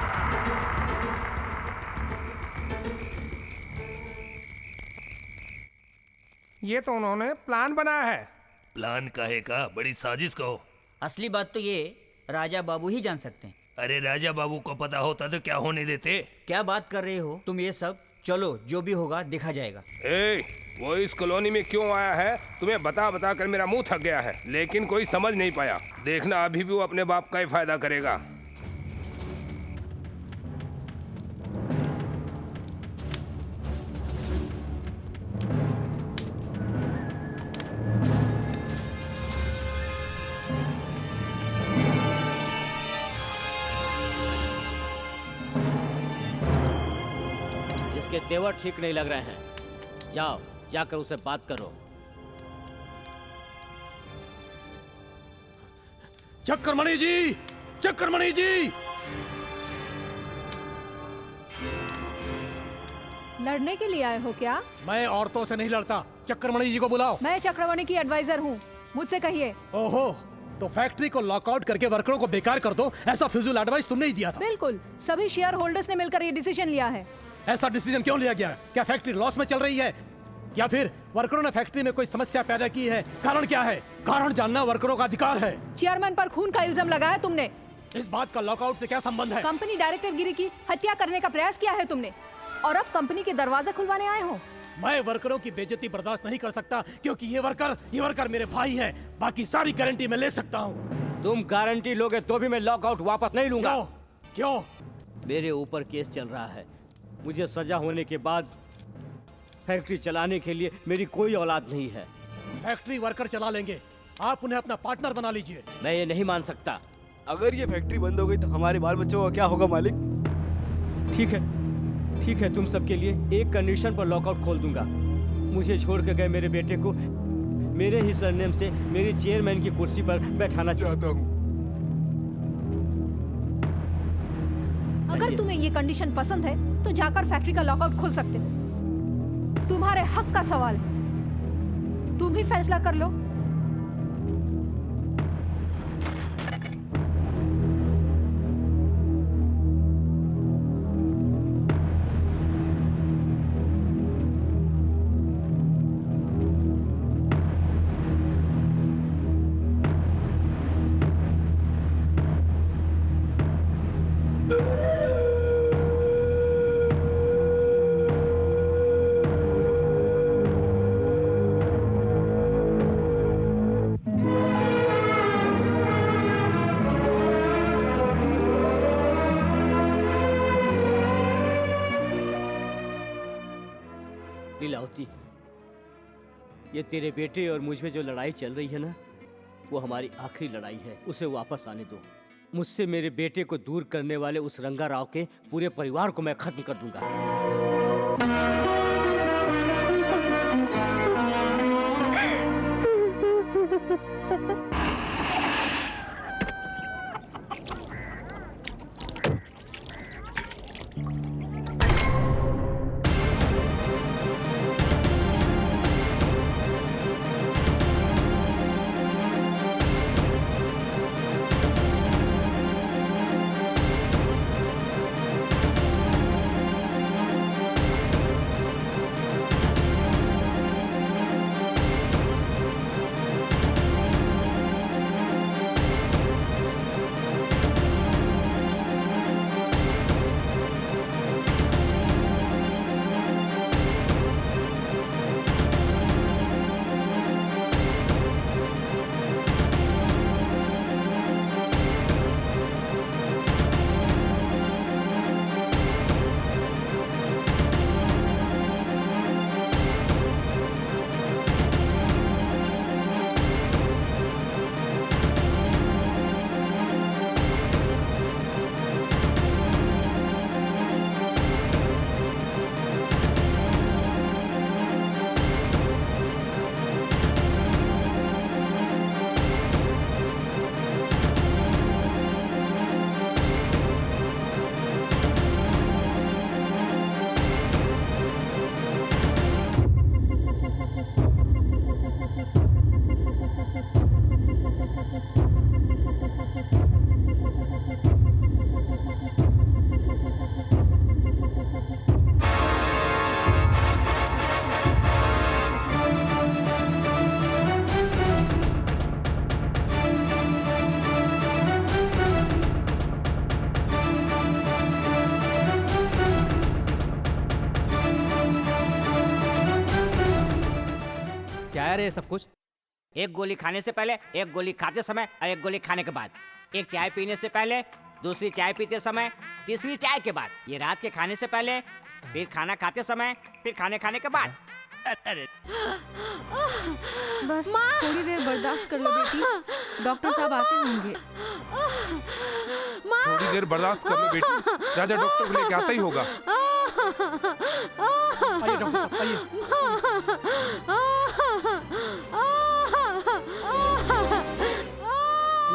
ये तो उन्होंने प्लान बनाया है। प्लान काहे का? बड़ी साजिश कहो। असली बात तो ये राजा बाबू ही जान सकते हैं। अरे राजा बाबू को पता होता तो क्या होने देते? क्या बात कर रहे हो तुम ये सब? चलो जो भी होगा देखा जाएगा। वो इस कॉलोनी में क्यों आया है तुम्हें बता बता कर मेरा मुंह थक गया है, लेकिन कोई समझ नहीं पाया। देखना अभी भी वो अपने बाप का ही फायदा करेगा। इसके तेवर ठीक नहीं लग रहे हैं। जाओ जाकर उसे बात करो। चक्रमणि जी, चक्रमणि जी। लड़ने के लिए आए हो क्या? मैं औरतों से नहीं लड़ता। चक्रमणि जी को बुलाओ। मैं चक्रमणि की एडवाइजर हूँ, मुझसे कहिए। ओहो, तो फैक्ट्री को लॉकआउट करके वर्करों को बेकार कर दो, ऐसा फिजूल एडवाइस तुमने ही दिया था। बिल्कुल, सभी शेयर होल्डर्स ने मिलकर ये डिसीजन लिया है। ऐसा डिसीजन क्यों लिया गया? क्या फैक्ट्री लॉस में चल रही है या फिर वर्करों ने फैक्ट्री में कोई समस्या पैदा की है? कारण क्या है? कारण जानना वर्करों का अधिकार है। चेयरमैन पर खून का इल्जाम लगाया तुमने। इस बात का लॉकआउट से क्या संबंध है? कंपनी डायरेक्टर गिरी की हत्या करने का प्रयास किया है तुमने और अब कंपनी के दरवाजे खुलवाने आए हो। मैं वर्करों की बेइज्जती बर्दाश्त नहीं कर सकता, क्योंकि ये वर्कर मेरे भाई हैं। बाकी सारी गारंटी मैं ले सकता हूँ। तुम गारंटी लोगे तो भी मैं लॉकआउट वापस नहीं लूंगा। क्यों? मेरे ऊपर केस चल रहा है। मुझे सजा होने के बाद फैक्ट्री चलाने के लिए मेरी कोई औलाद नहीं है। फैक्ट्री वर्कर चला लेंगे, आप उन्हें अपना पार्टनर बना लीजिए। मैं ये नहीं मान सकता। अगर ये फैक्ट्री बंद हो गई तो हमारे बाल बच्चों का क्या होगा मालिक? ठीक है, तुम सबके लिए एक कंडीशन पर लॉकआउट खोल दूंगा। मुझे छोड़ के गए मेरे बेटे को मेरे ही सरनेम से मेरी चेयरमैन की कुर्सी पर बैठाना चाहता हूँ। अगर तुम्हें ये कंडीशन पसंद है तो जाकर फैक्ट्री का लॉकआउट खोल सकते हो। तुम्हारे हक का सवाल है, तुम ही फैसला कर लो। लीलावती, ये तेरे बेटे और मुझ में जो लड़ाई चल रही है ना, वो हमारी आखिरी लड़ाई है। उसे वापस आने दो। मुझसे मेरे बेटे को दूर करने वाले उस रंगा राव के पूरे परिवार को मैं खत्म कर दूंगा। है सब कुछ? एक गोली खाने से पहले, एक गोली खाते समय और एक गोली खाने के बाद। एक चाय पीने से पहले, दूसरी चाय पीते समय, तीसरी चाय के बाद। ये रात के खाने से पहले, फिर खाना खाते समय, फिर खाने के बाद। अरे बस थोड़ी देर बर्दाश्त कर लो बेटी, डॉक्टर साहब आते होंगे। थोड़ी देर बर्दाश्त कर लो बेटी, राजा डॉक्टर को लेके आता ही होगा। आइए डॉक्टर साहब, आइए।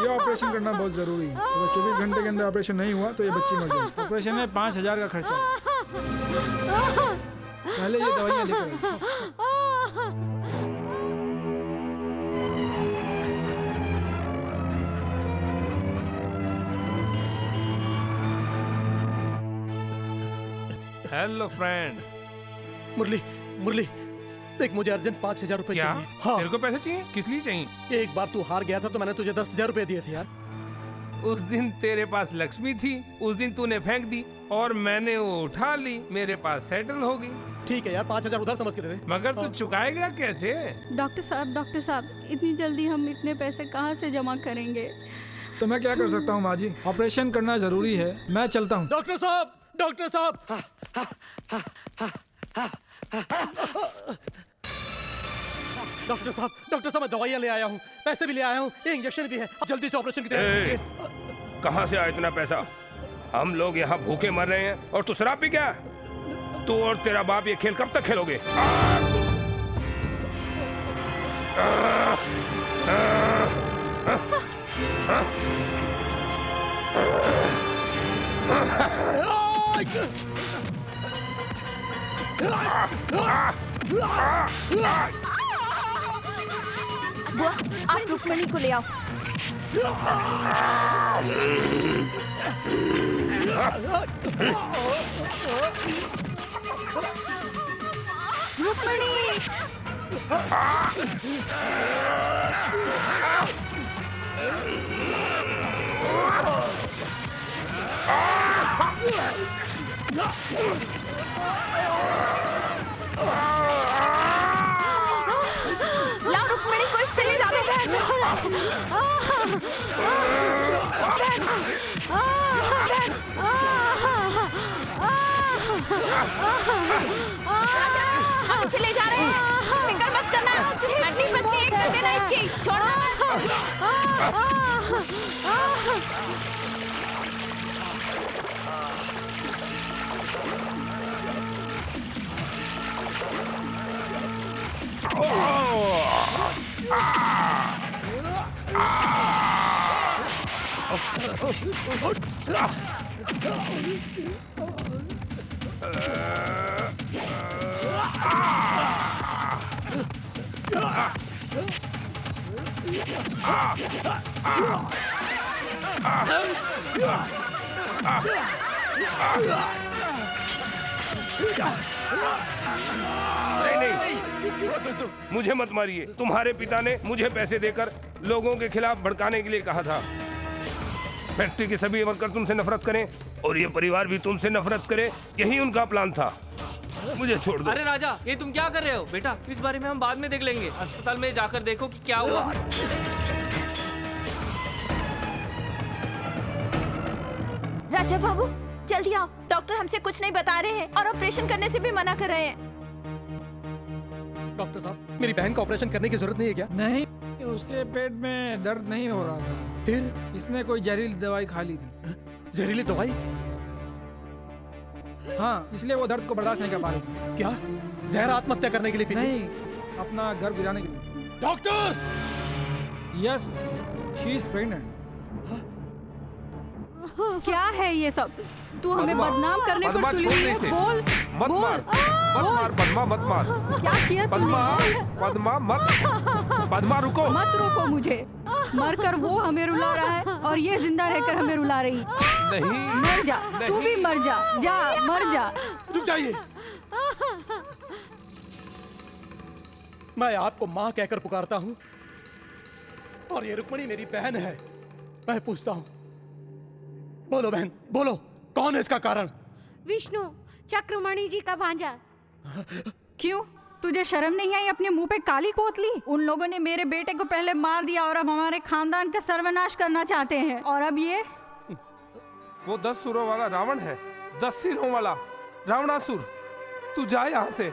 ये ऑपरेशन करना बहुत जरूरी है। अगर 24 घंटे के अंदर ऑपरेशन नहीं हुआ तो ये बच्ची मर जाएगी। ऑपरेशन में 5000 का खर्चा है। पहले ये दवाइयाँ लेकर आइए। Hello friend. मुरली देख, मुझे अर्जेंट 5000 रुपए क्या? चाहिए। हाँ। तेरे को पैसे चाहिए? किस लिए चाहिए? एक बार तू हार गया था तो मैंने तुझे 10,000 रुपए दिए थे यार। उस दिन तेरे पास लक्ष्मी थी, उस दिन तूने फेंक दी और मैंने वो उठा ली, मेरे पास सेटल हो गई। ठीक है यार, 5,000 उधार समझ के दे दे। मगर तू चुकाएगा कैसे? डॉक्टर साहब, इतनी जल्दी हम इतने पैसे कहाँ से जमा करेंगे? तो मैं क्या कर सकता हूँ माँ जी, ऑपरेशन करना जरूरी है, मैं चलता हूँ। डॉक्टर साहब, डॉक्टर साहब, डॉक्टर साहब, मैं दवाइयाँ ले आया हूँ, पैसे भी ले आया हूँ, ये इंजेक्शन भी है, अब जल्दी से ऑपरेशन की तैयारी कीजिए। कहाँ से आया इतना पैसा? हम लोग यहाँ भूखे मर रहे हैं और तू शराब पी क्या? तू और तेरा बाप ये खेल कब तक खेलोगे? बुआ, आप रुक्मणी को ले आओ। रुक्मणी! लाओ रुक्मणी को इससे ले जाओ। हम इसे ले जा रहे हैं, फिक्र मत करना, हड्डी पसली एक कर देना इसकी, छोड़ना नहीं, मुझे मत मारिए। तुम्हारे पिता ने मुझे पैसे देकर लोगों के खिलाफ भड़काने के लिए कहा था। फैक्ट्री के सभी वर्कर तुमसे नफरत करें और ये परिवार भी तुमसे नफरत करे, यही उनका प्लान था। मुझे छोड़ दो। अरे राजा, ये तुम क्या कर रहे हो? बेटा, इस बारे में हम बाद में देख लेंगे। अस्पताल में जाकर देखो कि क्या हुआ। राजा बाबू, जल्दी आओ, डॉक्टर हमसे कुछ नहीं बता रहे हैं और ऑपरेशन करने से भी मना कर रहे हैं। डॉक्टर साहब, मेरी बहन का ऑपरेशन करने की जरूरत नहीं है क्या? नहीं, उसके पेट में दर्द नहीं हो रहा था। फिर इसने कोई जहरीली दवाई खा ली थी। जहरीली दवाई? हाँ, इसलिए वो दर्द को बर्दाश्त नहीं कर पा रही थी। क्या जहर आत्महत्या करने के लिए पी? नहीं, अपना घर गिराने के लिए। Doctor! Yes, she is pregnant. क्या है ये सब? तू हमें बदनाम करने पर तुली हुई है। बोल, मत बोल, मार, मत मार पद्मा, मत मार। क्या किया तूने? पद्मा मत, पद्मा रुको। मत रोको मुझे। मरकर वो हमें रुला रहा है और ये जिंदा रहकर हमें रुला रही। नहीं, मर जा, तू भी मर जा, जा मर जा। रुक जाइए। मैं आपको माँ कहकर पुकारता हूँ और ये रुक्मणी मेरी बहन है। मैं पूछता हूँ, बोलो बहन, बोलो, कौन है इसका कारण? विष्णु, चक्रमणि जी का भांजा। क्यों? तुझे शर्म नहीं आई अपने मुंह पे काली पोतली? उन लोगों ने मेरे बेटे को पहले मार दिया और अब हमारे खानदान का सर्वनाश करना चाहते हैं। और अब ये वो 10 सुरों वाला रावण है, 10 सिरों वाला रावणासुर। तू जा यहाँ से।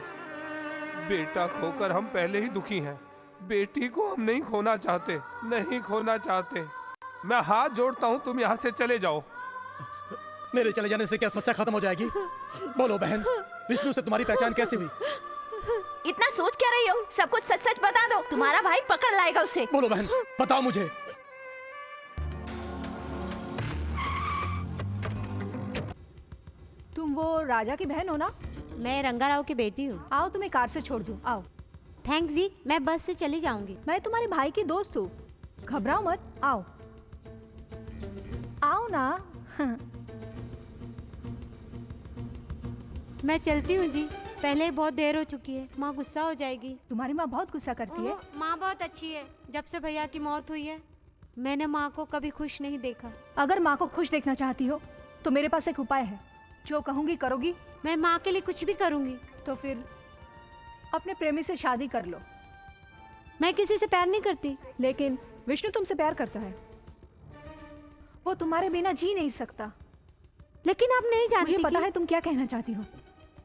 बेटा खोकर हम पहले ही दुखी हैं। बेटी को हम नहीं खोना चाहते, नहीं खोना चाहते। मैं हाथ जोड़ता हूँ, तुम यहाँ से चले जाओ। मेरे चले जाने से क्या समस्या खत्म हो जाएगी? बोलो बहन, विष्णु से तुम्हारी पहचान कैसे हुई? इतना सोच क्या रही हो? सब कुछ सच सच बता दो, तुम्हारा भाई पकड़ लाएगा उसे। बोलो बहन, बताओ मुझे। तुम वो राजा की बहन हो ना? मैं रंगाराव की बेटी हूँ। आओ, तुम्हें कार से छोड़ दूं। आओ। थैंक्स जी, मैं बस से चली जाऊंगी। मैं तुम्हारे भाई की दोस्त हूँ, घबराओ मत। आओ आओ ना। मैं चलती हूँ जी, पहले ही बहुत देर हो चुकी है, माँ गुस्सा हो जाएगी। तुम्हारी माँ बहुत गुस्सा करती है। माँ बहुत अच्छी है। जब से भैया की मौत हुई है, मैंने माँ को कभी खुश नहीं देखा। अगर माँ को खुश देखना चाहती हो तो मेरे पास एक उपाय है। जो कहूँगी करोगी? मैं माँ के लिए कुछ भी करूँगी। तो फिर अपने प्रेमी से शादी कर लो। मैं किसी से प्यार नहीं करती। लेकिन विष्णु तुमसे प्यार करता है, वो तुम्हारे बिना जी नहीं सकता। लेकिन आप नहीं जानती। मुझे पता है तुम क्या कहना चाहती हो।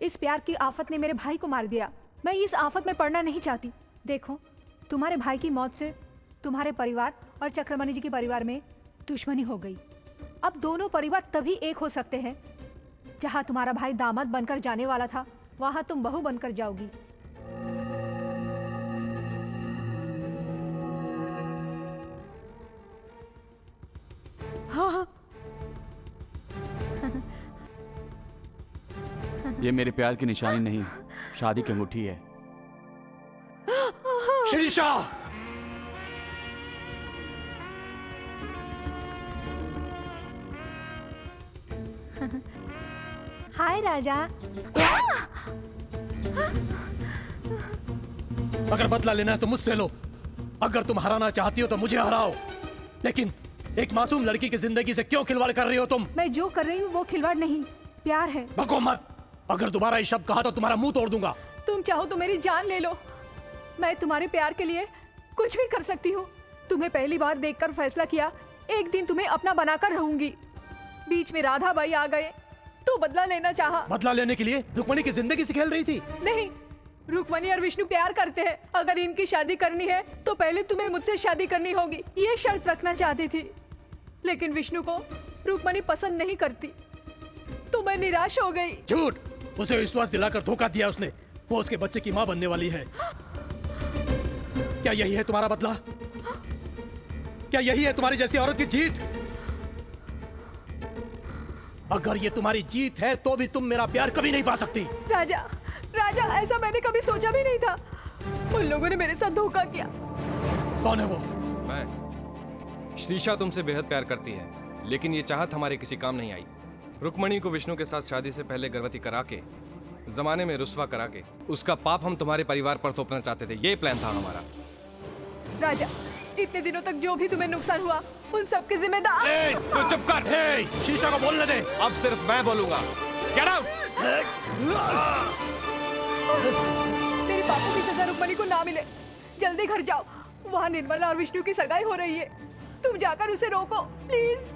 इस प्यार की आफत ने मेरे भाई को मार दिया। मैं इस आफत में पड़ना नहीं चाहती। देखो, तुम्हारे भाई की मौत से तुम्हारे परिवार और चक्रमणि जी के परिवार में दुश्मनी हो गई। अब दोनों परिवार तभी एक हो सकते हैं जहां तुम्हारा भाई दामाद बनकर जाने वाला था, वहां तुम बहू बनकर जाओगी। हाँ हाँ। ये मेरे प्यार की निशानी नहीं, शादी की अंगूठी है। शिरीषा! हाय राजा। अगर बदला लेना है तो मुझसे लो। अगर तुम हराना चाहती हो तो मुझे हराओ। लेकिन एक मासूम लड़की की जिंदगी से क्यों खिलवाड़ कर रही हो तुम? मैं जो कर रही हूँ वो खिलवाड़ नहीं, प्यार है। बको मत। अगर दोबारा ये शब्द कहा तो तुम्हारा मुंह तोड़ दूंगा। तुम चाहो तो मेरी जान ले लो। मैं तुम्हारे प्यार के लिए कुछ भी कर सकती हूँ। तुम्हें पहली बार देखकर फैसला किया एक दिन तुम्हें अपना बनाकर रहूंगी। बीच में राधा बाई आ गए तो बदला लेना चाहा। बदला लेने के लिए रुक्मणी की जिंदगी से खेल रही थी? नहीं, रुक्मणी और विष्णु प्यार करते हैं। अगर इनकी शादी करनी है तो पहले तुम्हें मुझसे शादी करनी होगी, ये शर्त रखना चाहती थी। लेकिन विष्णु को रुक्मणी पसंद नहीं करती तो मैं निराश हो गई। झूठ! उसे विश्वास दिलाकर धोखा दिया उसने। वो उसके बच्चे की माँ बनने वाली है। क्या यही है तुम्हारा बदला? क्या यही है तुम्हारी जैसी औरत की जीत? अगर ये तुम्हारी जीत है तो भी तुम मेरा प्यार कभी नहीं पा सकती। राजा, राजा, ऐसा मैंने कभी सोचा भी नहीं था। उन लोगों ने मेरे साथ धोखा किया। कौन है वो? मैं। श्रीषा तुमसे बेहद प्यार करती है, लेकिन ये चाहत हमारे किसी काम नहीं आई। रुक्मणी को विष्णु के साथ शादी से पहले गर्भवती करा के, जमाने में रुस्वा करा के, उसका पाप हम तुम्हारे परिवार पर थोपना चाहते थे। ये प्लान था हमारा। राजा, इतने दिनों तक जो भी तुम्हें नुकसान हुआ उन सब के जिम्मेदार। तू चुप कर। शीशा को बोलने दे। अब सिर्फ मैं बोलूंगा। Get out! तेरे पापों की सजा रुक्मणी को ना मिले। जल्दी घर जाओ, वहाँ निर्मला और विष्णु की सगाई हो रही है। तुम जाकर उसे रोको प्लीज।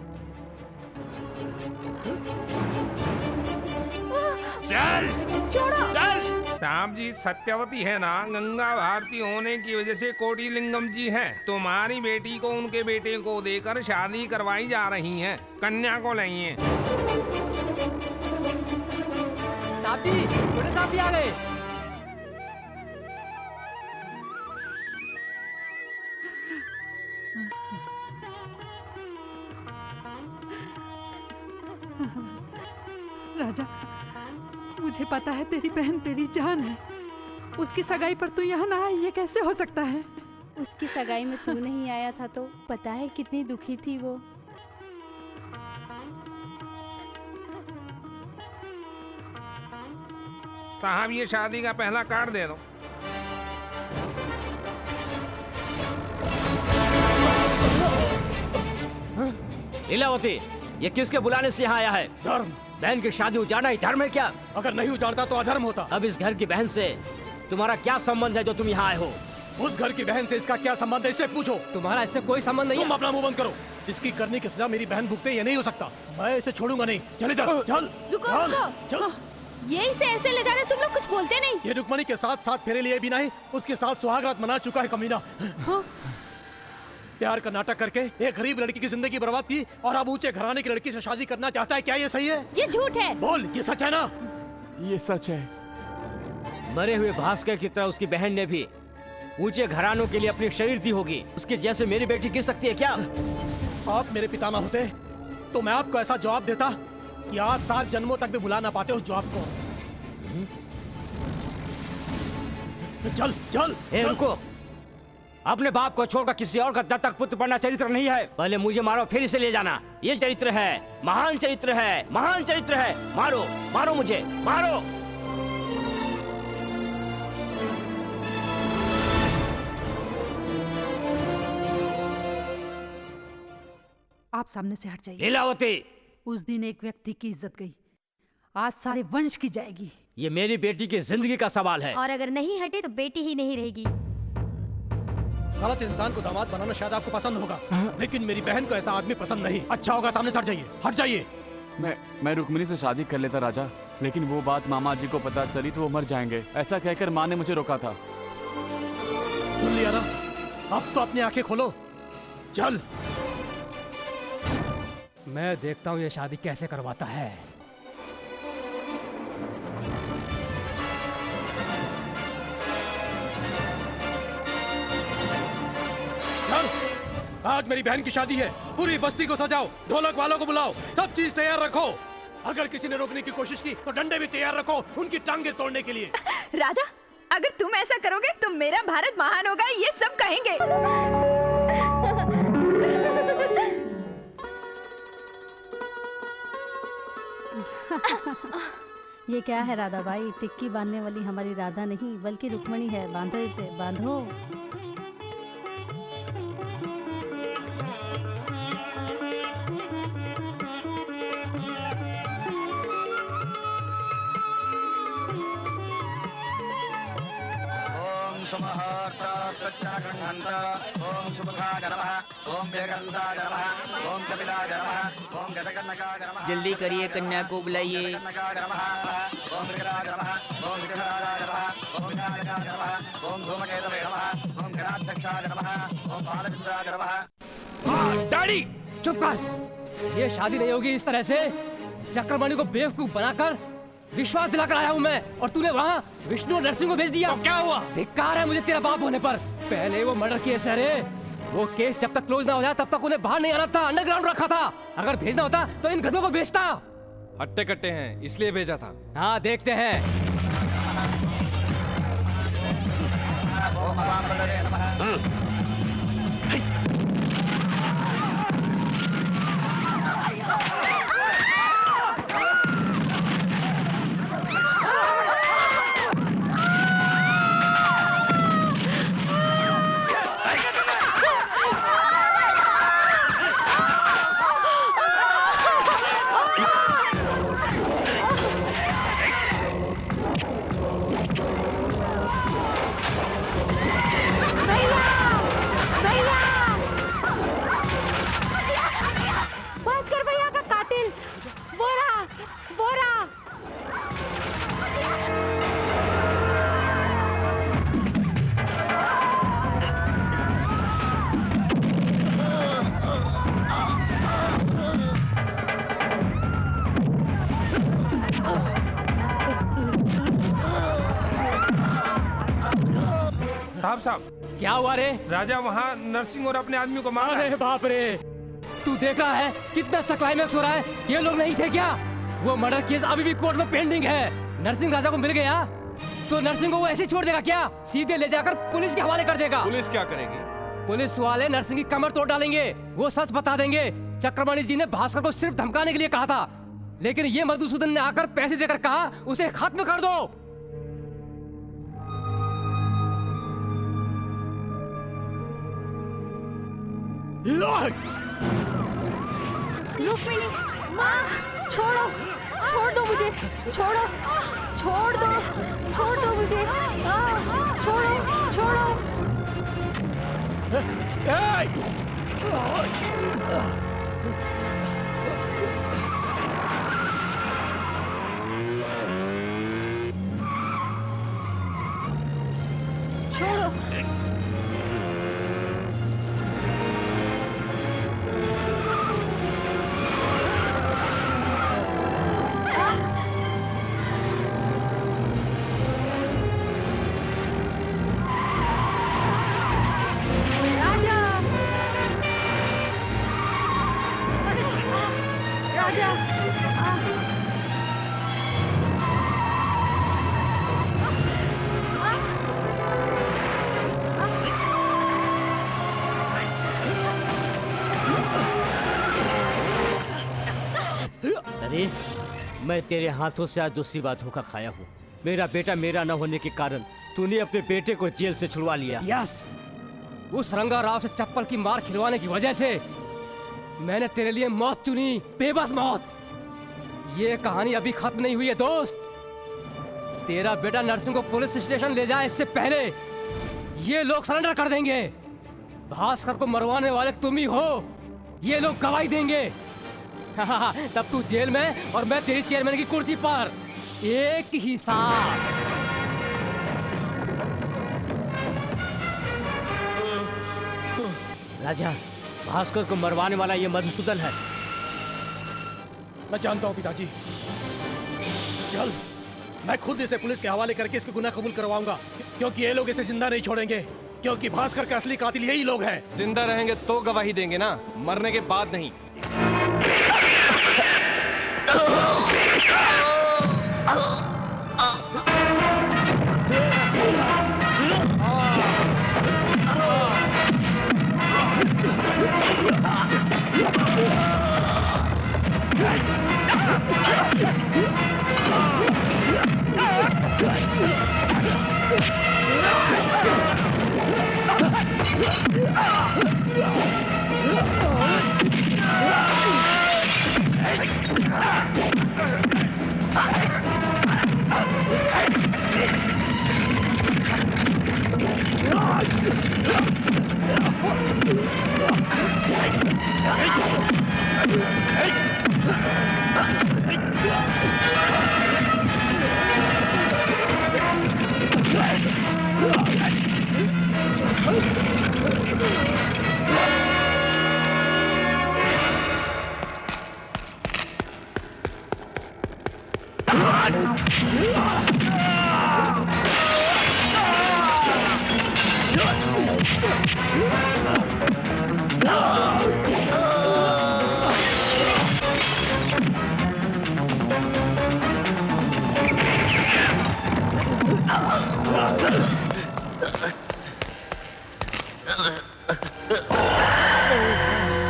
चल छोड़ो। चल। साहब जी, सत्यवती है ना, गंगा भारती होने की वजह से कोटिलिंगम जी हैं। तुम्हारी बेटी को उनके बेटे को देकर शादी करवाई जा रही है। कन्या को लाइए। साहब जी, छोटे साहब भी आ गए। राजा, मुझे पता है तेरी बहन तेरी जान है। उसकी सगाई पर तू यहाँ ना आए, ये कैसे हो सकता है? उसकी सगाई में तू नहीं आया था तो पता है कितनी दुखी थी वो। साहब, ये शादी का पहला कार्ड दे दो। लीलावती, ये किसके बुलाने से यहाँ आया है? धर्म। बहन की शादी उजाड़ना ही धर्म है क्या? अगर नहीं उजाड़ता तो अधर्म होता। अब इस घर की बहन से तुम्हारा क्या संबंध है जो तुम यहाँ आए हो? उस घर की बहन से इसका क्या संबंध है, इससे पूछो। तुम्हारा इससे कोई संबंध नहीं। तुम अपना मुंह बंद करो। इसकी करने की सजा मेरी बहन भुगते, ये नहीं हो सकता। मैं इसे छोड़ूंगा नहीं। चल इधर, चल। रुको, रुको। ये इसे ऐसे ले जा रहे, तुम लोग कुछ बोलते नहीं। ये रुक्मणी के साथ साथ फेरे लिए भी नहीं, उसके साथ सुहागरात मना चुका है कमीना। प्यार का नाटक करके एक गरीब लड़की की जिंदगी बर्बाद की और अब ऊंचे घराने की लड़की से शादी करना चाहता है। क्या ये सही है? ये झूठ है। बोल, ये सच है ना? ये सच है। मरे हुए भास्कर की तरह उसकी बहन ने भी ऊंचे घरानों के लिए अपनी शरीर दी होगी। उसके जैसे मेरी बेटी गिर सकती है क्या? आप मेरे पिता ना होते तो मैं आपको ऐसा जवाब देता कि आप 7 जन्मों तक भी भुला ना पाते उस जवाब को। चल चल। रुको, अपने बाप को छोड़कर किसी और का दत्तक पुत्र बनना चरित्र नहीं है। पहले मुझे मारो, फिर इसे ले जाना। ये चरित्र है, महान चरित्र है, महान चरित्र है। मारो, मारो मुझे, मारो। आप सामने से हट जाइए। लीलावती, उस दिन एक व्यक्ति की इज्जत गई, आज सारे वंश की जाएगी। ये मेरी बेटी की जिंदगी का सवाल है। और अगर नहीं हटे तो बेटी ही नहीं रहेगी। गलत इंसान को दामाद बनाना शायद आपको पसंद होगा, लेकिन मेरी बहन को ऐसा आदमी पसंद नहीं। अच्छा होगा सामने से हट जाइए, हट जाइए। मैं रुक्मिणी से शादी कर लेता राजा, लेकिन वो बात मामा जी को पता चली तो वो मर जाएंगे, ऐसा कहकर माँ ने मुझे रोका था। सुन लिया ना, अब तो अपनी आंखें खोलो, चल। मैं देखता हूँ ये शादी कैसे करवाता है। चल, आज मेरी बहन की शादी है, पूरी बस्ती को सजाओ, ढोलक वालों को बुलाओ, सब चीज तैयार रखो। अगर किसी ने रोकने की कोशिश की तो डंडे भी तैयार रखो, उनकी टांगे तोड़ने के लिए। राजा, अगर तुम ऐसा करोगे तो मेरा भारत महान होगा, ये सब कहेंगे। ये क्या है राधा भाई? टिक्की बांधने वाली हमारी राधा नहीं बल्कि रुक्मणी है। बांधो इसे, बांधो। जल्दी करिए, कन्या को बुलाइए। डैडी चुप कर, ये शादी नहीं होगी इस तरह से। चक्रमणि को बेवकूफ बनाकर विश्वास दिलाकर आया हूँ मैं, और तूने वहाँ विष्णु और नरसिंह को भेज दिया। तो क्या हुआ? धिक्कार है मुझे तेरा बाप होने पर। पहले वो मर्डर केस है रे, वो केस जब तक क्लोज ना हो जाए तब तक उन्हें बाहर नहीं आना था, अंडरग्राउंड रखा था। अगर भेजना होता तो इन गधों को भेजता। हट्टे कट्टे हैं इसलिए भेजा था। हाँ देखते हैं। साहब क्या हुआ रे? राजा वहाँ नरसिंह और अपने आदमी को मार। अरे बाप रे, तू देख रहा है कितना अच्छा क्लाइमैक्स हो रहा है। ये लोग नहीं थे क्या? वो मर्डर केस अभी भी कोर्ट में पेंडिंग है। नरसिंह राजा को मिल गया तो नरसिंह को वो ऐसे छोड़ देगा क्या? सीधे ले जाकर पुलिस के हवाले कर देगा। पुलिस क्या करेगी? पुलिस वाले नरसिंह की कमर तोड़ डालेंगे, वो सच बता देंगे। चक्रमणि जी ने भास्कर को सिर्फ धमकाने के लिए कहा था, लेकिन ये मधुसूदन ने आकर पैसे देकर कहा उसे खत्म कर दो। रुक्मिणी, माँ, छोड़ो, छोड़ दो मुझे, छोड़ो, छोड़ दो, छोड़ दो मुझे, छोड़ो, छोड़ो। छोड़ो। अरे मैं तेरे हाथों से आज दूसरी बात धोखा खाया हूँ। मेरा बेटा मेरा न होने के कारण तूने अपने बेटे को जेल से छुड़वा लिया। यस, उस रंगा राव से चप्पल की मार खिलवाने की वजह से मैंने तेरे लिए मौत चुनी, बेबस मौत। ये कहानी अभी खत्म नहीं हुई है दोस्त। तेरा बेटा नरसिंह को पुलिस स्टेशन ले जाए इससे पहले ये लोग सरेंडर कर देंगे। भास्कर को मरवाने वाले तुम ही हो, ये लोग गवाही देंगे। तब तू जेल में और मैं तेरी चेयरमैन की कुर्सी पर, एक ही साथ। राजा, भास्कर को मरवाने वाला ये मधुसूदन है। मैं जानता हूँ पिताजी। चल, मैं खुद इसे पुलिस के हवाले करके इसके गुनाह कबूल करवाऊंगा, क्योंकि ये लोग इसे जिंदा नहीं छोड़ेंगे, क्योंकि भास्कर के असली कातिल यही लोग हैं। जिंदा रहेंगे तो गवाही देंगे ना, मरने के बाद नहीं।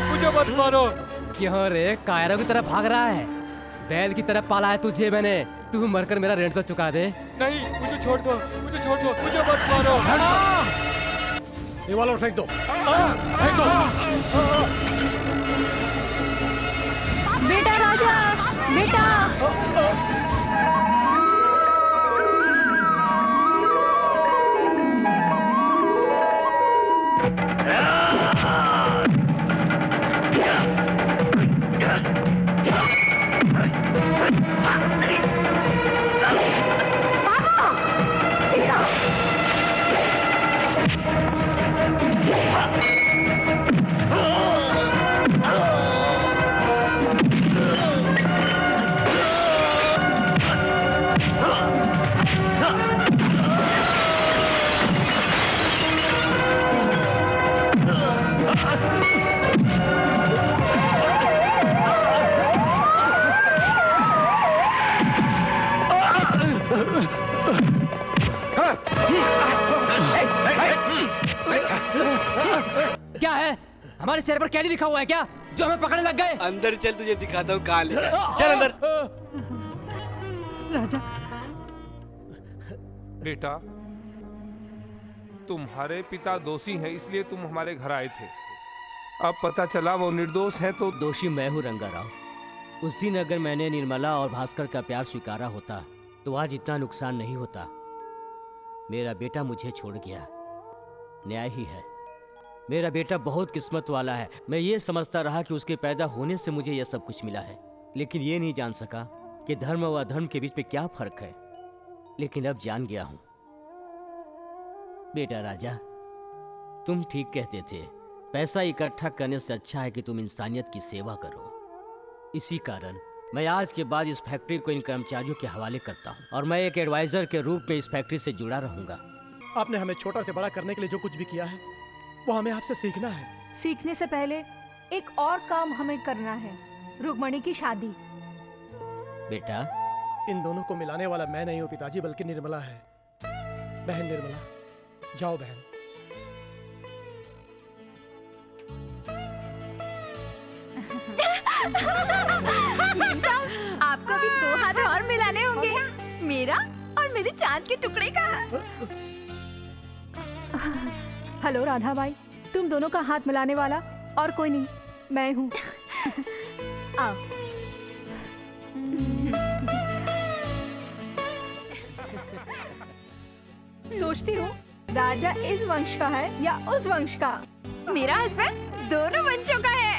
मुझे मत मारो। क्यों रे, कायरों की तरफ भाग रहा है? बैल की तरफ पाला है तुझे मैंने, तू मरकर मेरा रेंट तो चुका दे। नहीं, मुझे छोड़ दो, मुझे छोड़ दो, मुझे मत मारो। रिवॉल्वर फेंक दो, फेंक दो। बेटा राजा, बेटा। क्या है? हमारे चेहरे पर कैदी लिखा हुआ है क्या, जो हमें पकड़ने लग गए? अंदर चल, तुझे दिखाता हूँ कहाँ लिखा है। चल अंदर। राजा, बेटा, तुम्हारे पिता दोषी हैं, इसलिए तुम हमारे घर आए थे। अब पता चला वो निर्दोष हैं तो दोषी मैं हूँ रंगा राव। उस दिन अगर मैंने निर्मला और भास्कर का प्यार स्वीकारा होता तो आज इतना नुकसान नहीं होता। मेरा बेटा मुझे छोड़ गया, न्याय ही है। मेरा बेटा बहुत किस्मत वाला है। मैं ये समझता रहा कि उसके पैदा होने से मुझे यह सब कुछ मिला है, लेकिन ये नहीं जान सका कि धर्म व अधर्म के बीच में क्या फर्क है। लेकिन अब जान गया हूं। बेटा राजा, तुम ठीक कहते थे, पैसा इकट्ठा करने से अच्छा है कि तुम इंसानियत की सेवा करो। इसी कारण मैं आज के बाद इस फैक्ट्री को इन कर्मचारियों के हवाले करता हूं, और मैं एक एडवाइजर के रूप में इस फैक्ट्री से जुड़ा रहूंगा। आपने हमें छोटा से बड़ा करने के लिए जो कुछ भी किया है, वो हमें आपसे सीखना है। सीखने से पहले एक और काम हमें करना है, रुक्मणी की शादी। बेटा, इन दोनों को मिलाने वाला मैं नहीं हूँ पिताजी, बल्कि निर्मला है। बहन निर्मला, जाओ बहन। साहब, आपको भी 2 हाथ और मिलाने होंगे, मेरा और मेरे चांद के टुकड़े का। हेलो राधा बाई, तुम दोनों का हाथ मिलाने वाला और कोई नहीं, मैं हूँ। आओ। सोचती हूँ राजा इस वंश का है या उस वंश का। मेरा हस्बैंड दोनों वंशों का है।